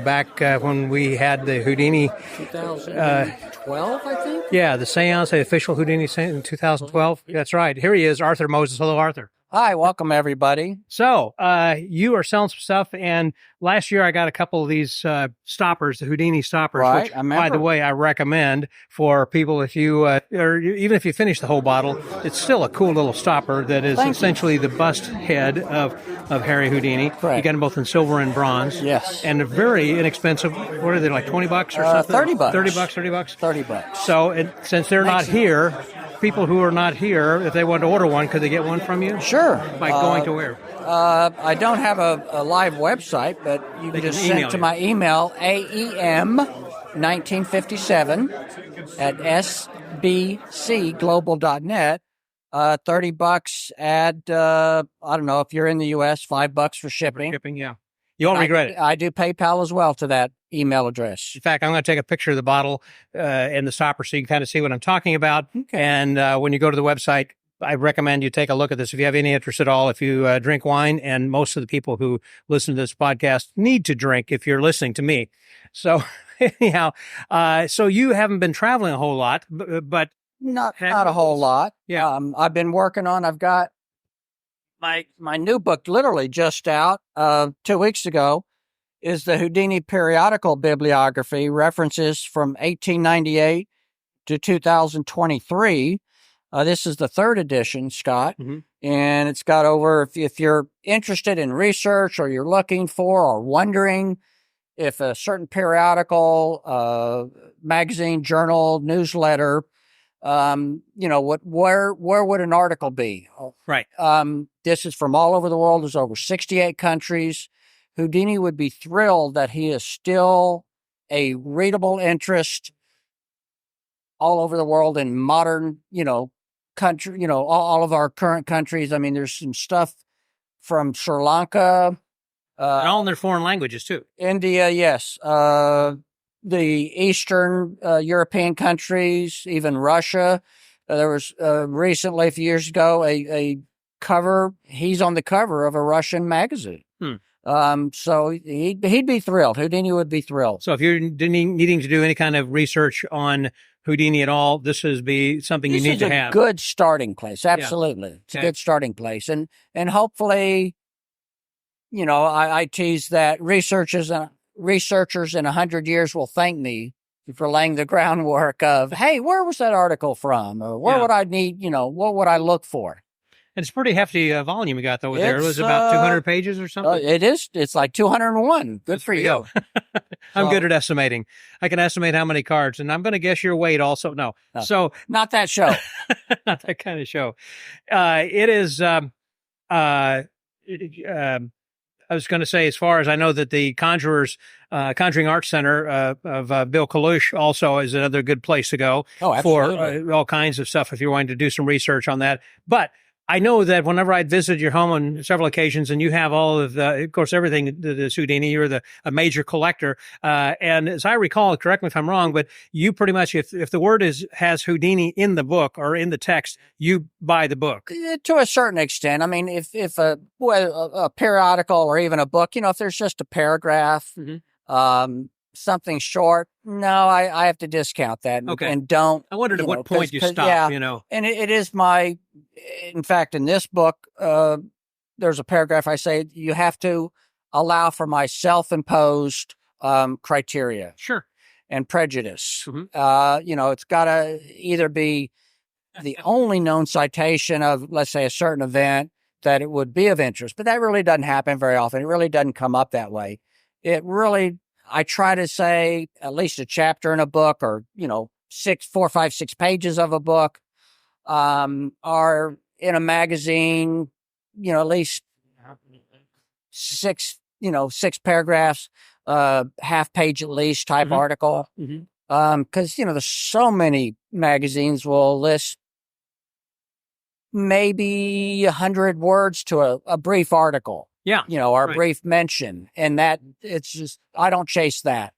back when we had the Houdini 2012, I think. Yeah, the seance, the official Houdini seance in 2012. That's right. Here he is, Arthur Moses. Hello, Arthur. Hi, welcome everybody. So, you are selling some stuff, and last year I got a couple of these stoppers, the Houdini stoppers, Right, which, I remember. by the way, I recommend for people if you, or even if you finish the whole bottle, it's still a cool little stopper that is essentially the bust head of Harry Houdini. Correct. You get them both in silver and bronze. Yes. And they're very inexpensive. What are they, like $20 or something? $30. $30. $30. So, since they're not here, people who are not here, if they want to order one, could they get one from you? Sure. By going to where? I don't have a live website, but you can just send it to my email, aem1957 at sbcglobal.net. $30 add, I don't know, if you're in the U.S., $5 for shipping. Yeah. You won't regret it. I do PayPal as well to that email address. In fact, I'm going to take a picture of the bottle and the stopper so you can kind of see what I'm talking about. Okay. And when you go to the website, I recommend you take a look at this if you have any interest at all. If you drink wine, and most of the people who listen to this podcast need to drink if you're listening to me. So anyhow, so you haven't been traveling a whole lot, but Not a whole lot. Yeah. I've been working on, I've got my new book literally just out 2 weeks ago, is the Houdini periodical bibliography, references from 1898 to 2023. This is the third edition, Scott, and it's got over, if you're interested in research or you're looking for or wondering if a certain periodical, magazine, journal, newsletter, where would an article be? right. This is from all over the world. There's over 68 countries. Houdini would be thrilled that he is still a readable interest all over the world in modern, country, all of our current countries. I mean, there's some stuff from Sri Lanka. And all in their foreign languages, too. India, yes. The Eastern European countries, even Russia. There was recently, a few years ago, a cover. He's on the cover of a Russian magazine. So he'd be thrilled. Houdini would be thrilled. So if you're needing to do any kind of research on Houdini at all, this is something you need to have. This is a good starting place. Absolutely. Yeah. It's a good starting place. And hopefully, I tease that researchers in 100 years will thank me for laying the groundwork of, hey, where was that article from? Or where would I need, what would I look for? And it's pretty hefty volume you got though. There it was about 200 pages or something. It is. It's like 201. Good for you. I'm good at estimating. I can estimate how many cards, and I'm going to guess your weight also. No. So not that show. Not that kind of show. It is. I was going to say, as far as I know, that the Conjuring Arts Center of Bill Kalush also is another good place to go for all kinds of stuff if you're wanting to do some research on that. But I know that whenever I'd visited your home on several occasions, and you have all of course, everything the Houdini, you're a major collector. And as I recall, correct me if I'm wrong, but you pretty much, if the word has Houdini in the book or in the text, you buy the book. To a certain extent. I mean, if a periodical or even a book, if there's just a paragraph, something short, no, I have to discount that and don't. I wondered at what point you stop, And it is in fact, in this book, there's a paragraph I say you have to allow for my self-imposed criteria. Sure. And prejudice. It's got to either be the only known citation of, let's say, a certain event that it would be of interest, but that really doesn't happen very often. It really doesn't come up that way. I try to say at least a chapter in a book or, 4, 5, 6 pages of a book, are in a magazine, at least 6 paragraphs, half page at least type article. Cause, there's so many magazines will list maybe 100 words to a brief article. Yeah. Or a brief mention. And that it's just, I don't chase that.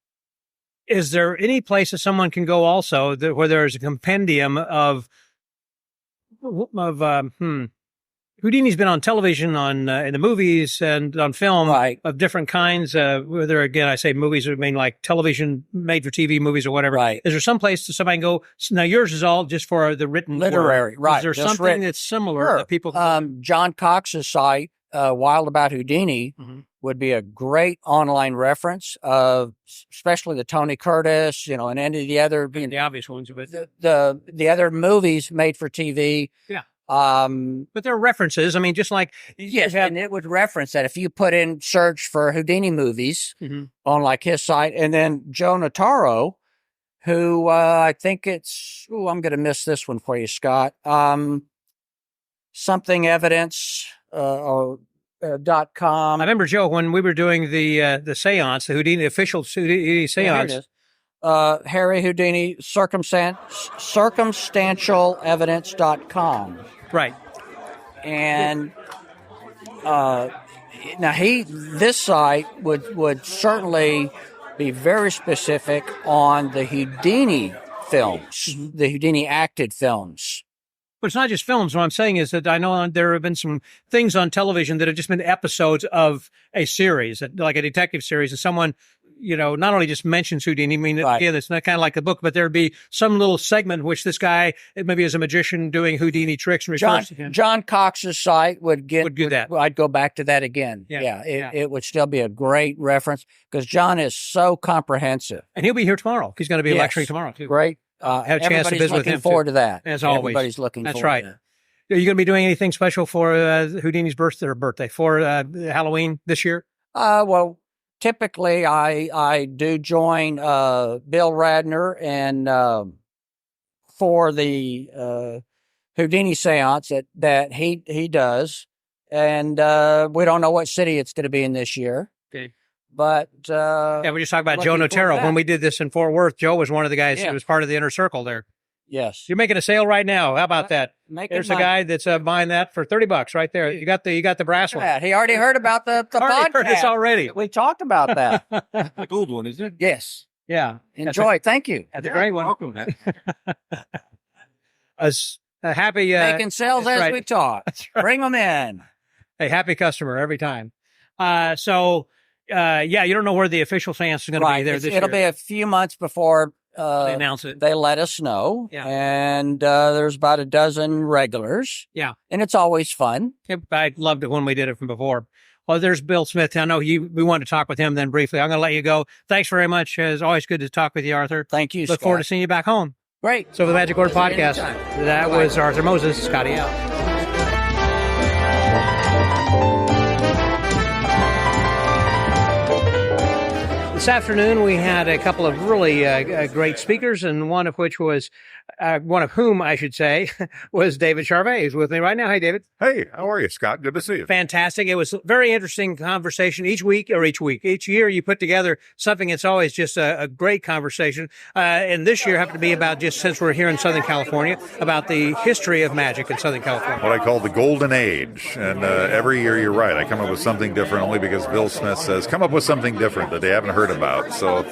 Is there any place that someone can go also where there's a compendium of Houdini's been on television, in the movies and on film of different kinds, whether, again, I say movies, I mean like television, made for TV movies or whatever. Right. Is there some place that somebody can go? Now, yours is all just for the written literary, word. right. Is there something that's similar that people can John Cox's site, Wild About Houdini, would be a great online reference of, especially the Tony Curtis, and any of the other the obvious ones, but the other movies made for TV. Yeah. But there are references. I mean, just like and it would reference that if you put in search for Houdini movies on like his site, and then Joe Notaro, who I think it's I'm going to miss this one for you, Scott. Something evidence .com. I remember, Joe, when we were doing the seance, the Houdini official Houdini seance. Harry Houdini circumstantialevidence.com. Right. And now this site would certainly be very specific on the Houdini films, the Houdini acted films. But it's not just films. What I'm saying is that I know there have been some things on television that have just been episodes of a series, like a detective series, and someone, not only just mentions Houdini. I mean, again, it's not kind of like a book, but there'd be some little segment in which this guy, maybe as a magician, doing Houdini tricks and refers to him. John Cox's site would do that. I'd go back to that again. It would still be a great reference because John is so comprehensive. And he'll be here tomorrow. He's going to be lecturing tomorrow, too. Great. Have a chance to visit with him. Looking forward to that. As always. Everybody's looking forward to that. That's right. Are you going to be doing anything special for Houdini's birthday for Halloween this year? Well, typically I do join Bill Radner and for the Houdini seance that he does. And we don't know what city it's going to be in this year. Okay. But we just talked about Joe Notaro. When we did this in Fort Worth, Joe was one of the guys who was part of the inner circle there. Yes. You're making a sale right now. How about that? There's a guy that's buying that for $30 right there. You got the brass one. He already heard about the podcast. Heard this already. We talked about that. The gold one, isn't it? Yes. Yeah. Enjoy. Thank you. That's a great one. Welcome, man. A happy making sales as we talk. Right. Bring them in. A happy customer every time. You don't know where the official seance is going to be there this year. It'll be a few months before they announce it. They let us know. Yeah. And there's about a dozen regulars. Yeah. And it's always fun. I loved it when we did it from before. Well, there's Bill Smith. I know we want to talk with him then briefly. I'm going to let you go. Thanks very much. It's always good to talk with you, Arthur. Thank you, Look Scott. forward to seeing you back home. Great. So the Magic Word Podcast, Anytime. that was Arthur Moses, Scotty out. This afternoon, we had a couple of really great speakers, and one of whom I should say was David Charvet, who's with me right now. Hey, David. Hey, how are you, Scott? Good to see you. Fantastic. It was a very interesting conversation each year you put together something. It's always just a great conversation. And this year happened to be about, just since we're here in Southern California, about the history of magic in Southern California. What I call the golden age. And every year, you're right, I come up with something different only because Bill Smith says, come up with something different that they haven't heard about. So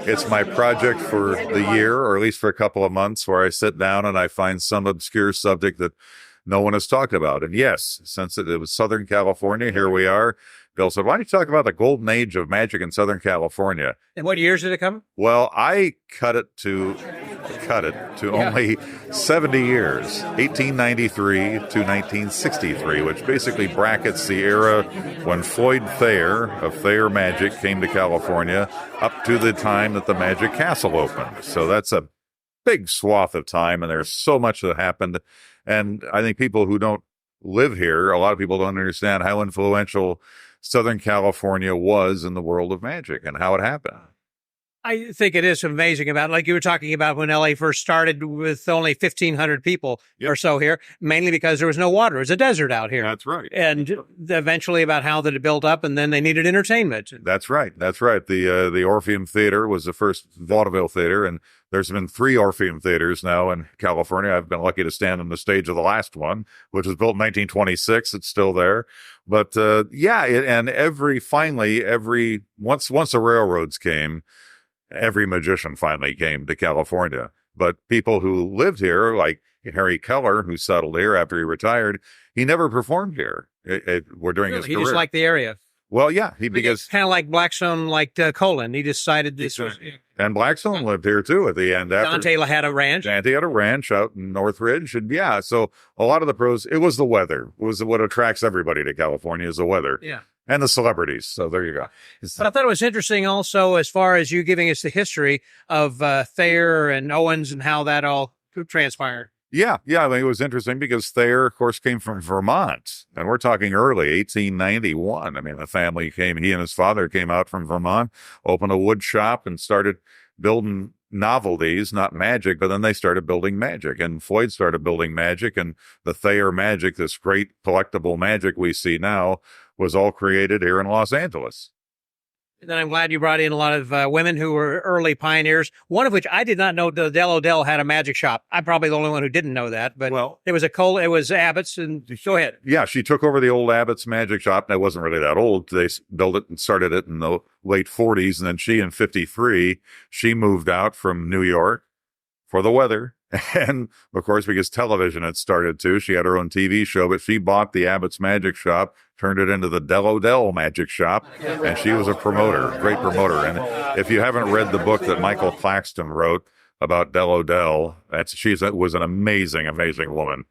it's my project for the year, or at least for a couple of months, where I sit down and I find some obscure subject that no one has talked about. And yes, since it was Southern California, here we are. Bill said, why don't you talk about the golden age of magic in Southern California? And what years did it come? Well, I cut it to only 70 years, 1893 to 1963, which basically brackets the era when Floyd Thayer of Thayer Magic came to California up to the time that the Magic Castle opened. So that's a big swath of time, and there's so much that happened. And I think people who don't live here, a lot of people don't understand how influential Southern California was in the world of magic and how it happened. I think it is amazing about, like you were talking about when LA first started with only 1,500 people or so here, mainly because there was no water. It was a desert out here. That's right. And eventually about how that it built up, and then they needed entertainment. That's right. That's right. The Orpheum Theater was the first vaudeville theater, and there's been 3 Orpheum Theaters now in California. I've been lucky to stand on the stage of the last one, which was built in 1926. It's still there. But once the railroads came, every magician finally came to California. But people who lived here, like Harry Keller, who settled here after he retired, he never performed here. We're during his career. He just liked the area. Well, yeah, because kind of like Blackstone liked Colin. He decided this was. And Blackstone lived here too at the end. Dante had a ranch. Dante had a ranch out in Northridge, and yeah, so a lot of the pros. It was the weather. It was what attracts everybody to California is the weather. Yeah. And the celebrities. So there you go. But I thought it was interesting also, as far as you giving us the history of Thayer and Owens and how that all transpired. Yeah. I mean, it was interesting because Thayer, of course, came from Vermont, and we're talking early 1891. I mean, he and his father came out from Vermont, opened a wood shop, and started building novelties, not magic, but then they started building magic, and Floyd started building magic, and the Thayer magic, this great collectible magic we see now, was all created here in Los Angeles. And then I'm glad you brought in a lot of women who were early pioneers, one of which I did not know Del O'Dell had a magic shop. I'm probably the only one who didn't know that, but it was Abbott's, and go ahead. Yeah, she took over the old Abbott's magic shop, and it wasn't really that old. They built it and started it in the late 40s, and then she, in 53, she moved out from New York for the weather. And, of course, because television had started too, she had her own TV show, but she bought the Abbott's Magic Shop, turned it into the Del O'Dell Magic Shop, and she was a promoter, great promoter. And if you haven't read the book that Michael Claxton wrote about Del O'Dell, she was an amazing, amazing woman.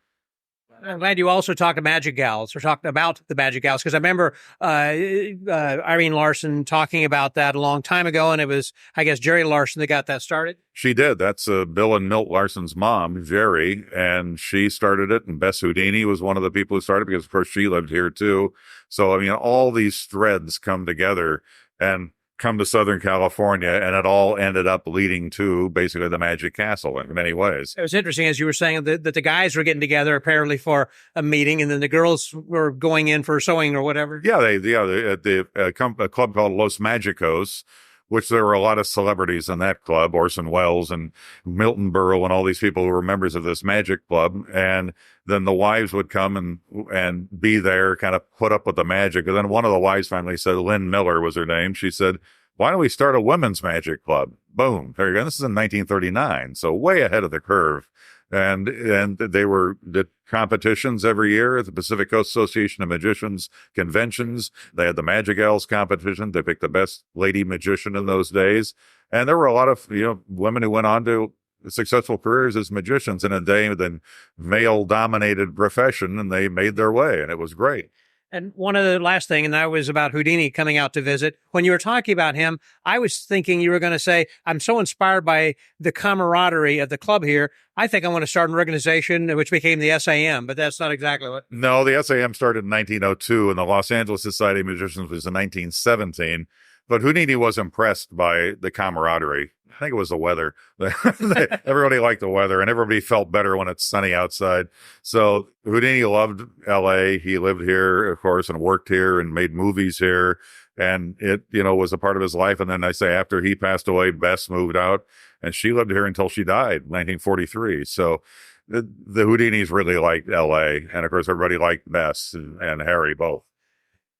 I'm glad you also talked to Magic Gals, or talked about the Magic Gals, because I remember Irene Larson talking about that a long time ago, and it was, I guess, Jerry Larson that got that started. She did. That's Bill and Milt Larson's mom, Jerry, and she started it, and Bess Houdini was one of the people who started, because, of course, she lived here, too. So, I mean, all these threads come together and come to Southern California, and it all ended up leading to basically the Magic Castle in many ways. It was interesting, as you were saying, that the guys were getting together apparently for a meeting, and then the girls were going in for sewing or whatever. Yeah, a club called Los Magicos, which there were a lot of celebrities in that club, Orson Welles and Milton Berle and all these people who were members of this magic club. And then the wives would come and be there, kind of put up with the magic. And then one of the wives finally said, Lynn Miller was her name. She said, why don't we start a women's magic club? Boom. There you go. This is in 1939. So way ahead of the curve. And they did competitions every year at the Pacific Coast Association of Magicians conventions. They had the Magic Gals competition. They picked the best lady magician in those days. And there were a lot of, women who went on to successful careers as magicians in a day with a male-dominated profession, and they made their way, and it was great. And one of the last thing, and that was about Houdini coming out to visit. When you were talking about him, I was thinking you were going to say, I'm so inspired by the camaraderie of the club here. I think I want to start an organization which became the SAM, but that's not exactly what. No, the SAM started in 1902, and the Los Angeles Society of Magicians was in 1917. But Houdini was impressed by the camaraderie. I think it was the weather. Everybody liked the weather, and everybody felt better when it's sunny outside. So Houdini loved L.A. He lived here, of course, and worked here and made movies here. And it, was a part of his life. And then I say after he passed away, Bess moved out, and she lived here until she died, 1943. So the Houdinis really liked L.A. And, of course, everybody liked Bess and Harry both.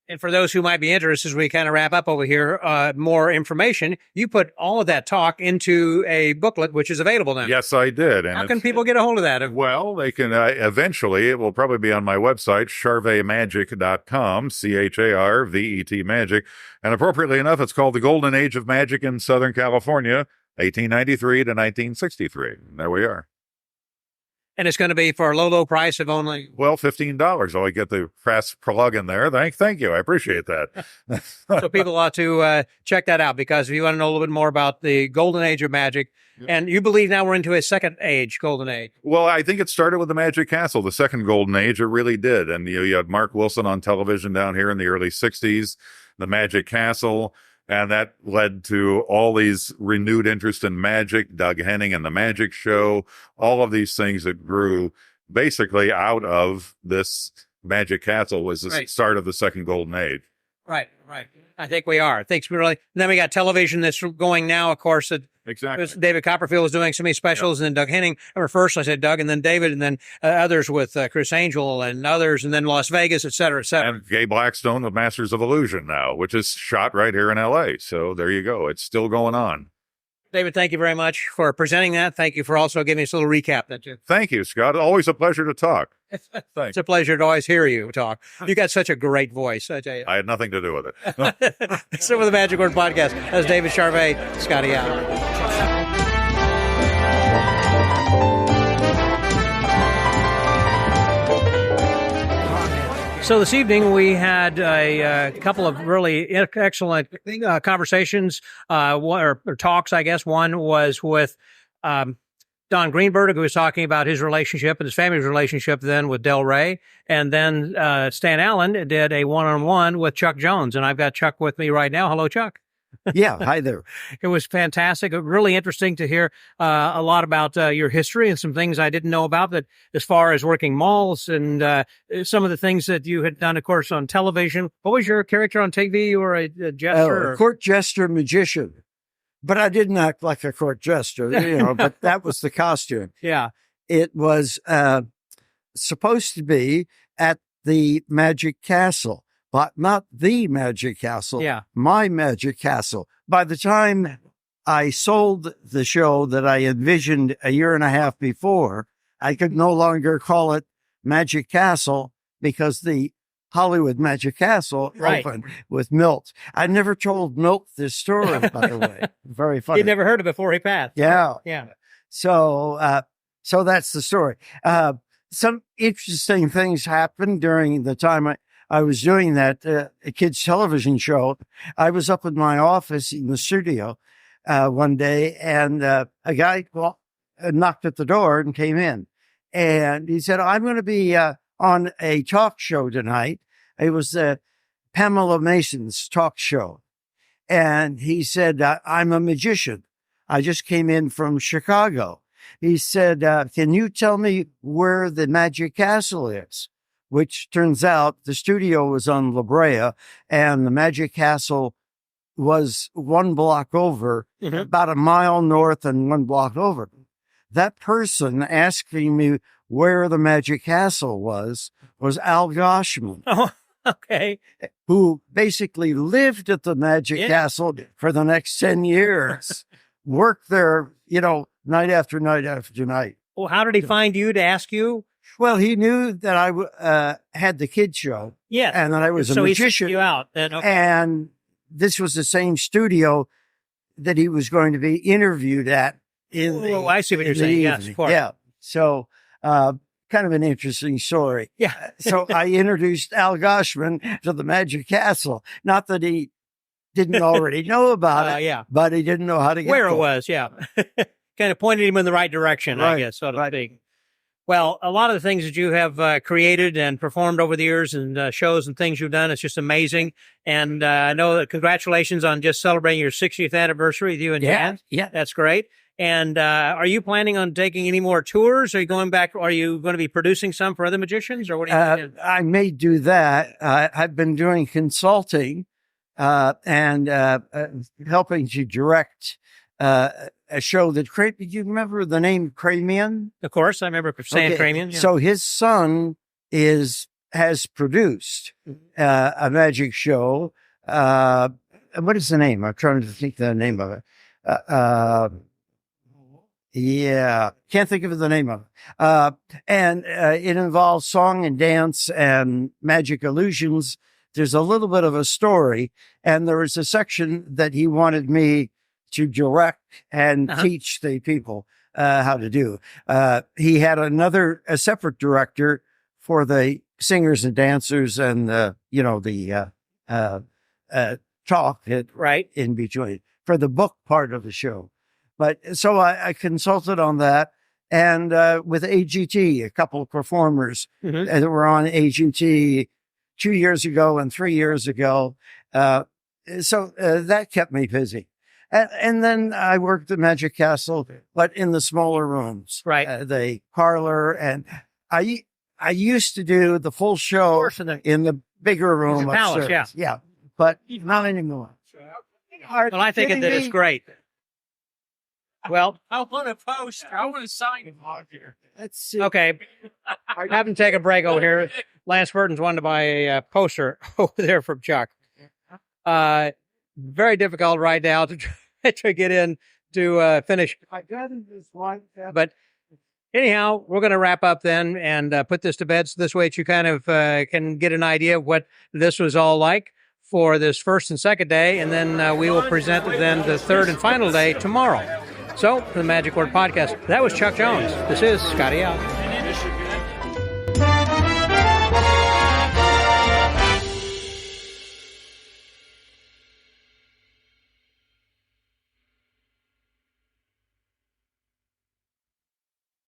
And for those who might be interested, as we kind of wrap up over here, more information, you put all of that talk into a booklet, which is available now. Yes, I did. And how can people get a hold of that? Well, they can eventually. It will probably be on my website, charvetmagic.com, CHARVET Magic. And appropriately enough, it's called The Golden Age of Magic in Southern California, 1893 to 1963. And there we are. And it's going to be for a low, low price of only... Well, $15. Oh, I get the press plug in there. Thank you. I appreciate that. So people ought to check that out, because if you want to know a little bit more about the golden age of magic, and you believe now we're into a second age, golden age. Well, I think it started with the Magic Castle, the second golden age. It really did. And you had Mark Wilson on television down here in the early 60s, the Magic Castle. And that led to all these renewed interest in magic, Doug Henning and the Magic Show, all of these things that grew basically out of this Magic Castle was the start of the second golden age. Right. I think we are. Thanks, really. And then we got television that's going now, of course. Exactly. David Copperfield was doing so many specials, and then Doug Henning. Or first I said Doug, and then David, and then others with Chris Angel and others, and then Las Vegas, et cetera, et cetera. And Gay Blackstone with Masters of Illusion now, which is shot right here in L.A. So there you go. It's still going on. David, thank you very much for presenting that. Thank you for also giving us a little recap. Thank you, Scott. Always a pleasure to talk. It's a pleasure to always hear you talk. You got such a great voice. I tell you. I had nothing to do with it. So with the Magic Word Podcast, that's David Charvet, Scotty out. So this evening we had a couple of really excellent conversations, or talks, I guess. One was with Don Greenberg, who was talking about his relationship and his family's relationship then with Del Rey. And then Stan Allen did a one-on-one with Chuck Jones. And I've got Chuck with me right now. Hello, Chuck. Yeah, hi there. It was fantastic. Really interesting to hear a lot about your history and some things I didn't know about, that as far as working malls and some of the things that you had done, of course, on television. What was your character on TV? You were a jester? A court jester magician. But I didn't act like a court jester, but that was the costume. Yeah. It was supposed to be at the Magic Castle, but not the Magic Castle. Yeah. My Magic Castle. By the time I sold the show that I envisioned a year and a half before, I could no longer call it Magic Castle because the Hollywood Magic Castle opened with Milt. I never told Milt this story, by the way. Very funny. You'd never heard it before he passed. Yeah. Yeah. So that's the story. Some interesting things happened during the time I was doing that kids television show. I was up in my office in the studio one day, and a guy knocked at the door and came in. And he said, I'm going to be on a talk show tonight. It was Pamela Mason's talk show. And he said, I'm a magician. I just came in from Chicago. He said, can you tell me where the Magic Castle is? Which turns out the studio was on La Brea, and the Magic Castle was one block over, about a mile north and one block over. That person asking me where the Magic Castle was Al Goshman. Oh, okay. Who basically lived at the Magic Castle for the next 10 years, worked there, night after night after night. Well, how did he find you to ask you? Well, he knew that I had the kid show. Yes. And that I was a magician. So he sent you out. Then, okay. And this was the same studio that he was going to be interviewed at. I see what you're saying. Yes, of course. Yeah. So, kind of an interesting story. Yeah. So I introduced Al Goshman to the Magic Castle. Not that he didn't already know about it, yeah. but he didn't know how to get Where to it was, yeah. Kind of pointed him in the right direction, I Right, guess, so to right. speak. Well, a lot of the things that you have created and performed over the years and shows and things you've done, it's just amazing. And I know that congratulations on just celebrating your 60th anniversary with you and Jan. Yeah. That's great. And are you planning on taking any more tours? Are you going back? Are you going to be producing some for other magicians, or what are you doing? I may do that. I've been doing consulting and helping to direct a show that do you remember the name Cramian? Of course, I remember Sam Cramian. Yeah. So his son has produced a magic show. What is the name? I'm trying to think the name of it. Yeah, can't think of the name of it. And it involves song and dance and magic illusions. There's a little bit of a story, and there was a section that he wanted me to direct and teach the people how to do. He had a separate director for the singers and dancers and the talk right in between for the book part of the show. But so I consulted on that, and with AGT, a couple of performers that were on AGT 2 years ago and 3 years ago. So that kept me busy. And then I worked at Magic Castle, but in the smaller rooms, right? The parlor, and I used to do the full show in the bigger room palace, upstairs. Yeah, but not anymore. Well, I think that it's great. Well, I want to post. I want to sign him on here. Let's see. Okay. I have to take a break over here. Lance Burton's wanted to buy a poster over there from Chuck. Very difficult right now to get in to finish. I got this one. But anyhow, we're going to wrap up then and put this to bed. So this way that you kind of can get an idea of what this was all like for this first and second day. And then we will present then the third and final day tomorrow. So, for the Magic Word Podcast, that was Chuck Jones. This is Scotty out.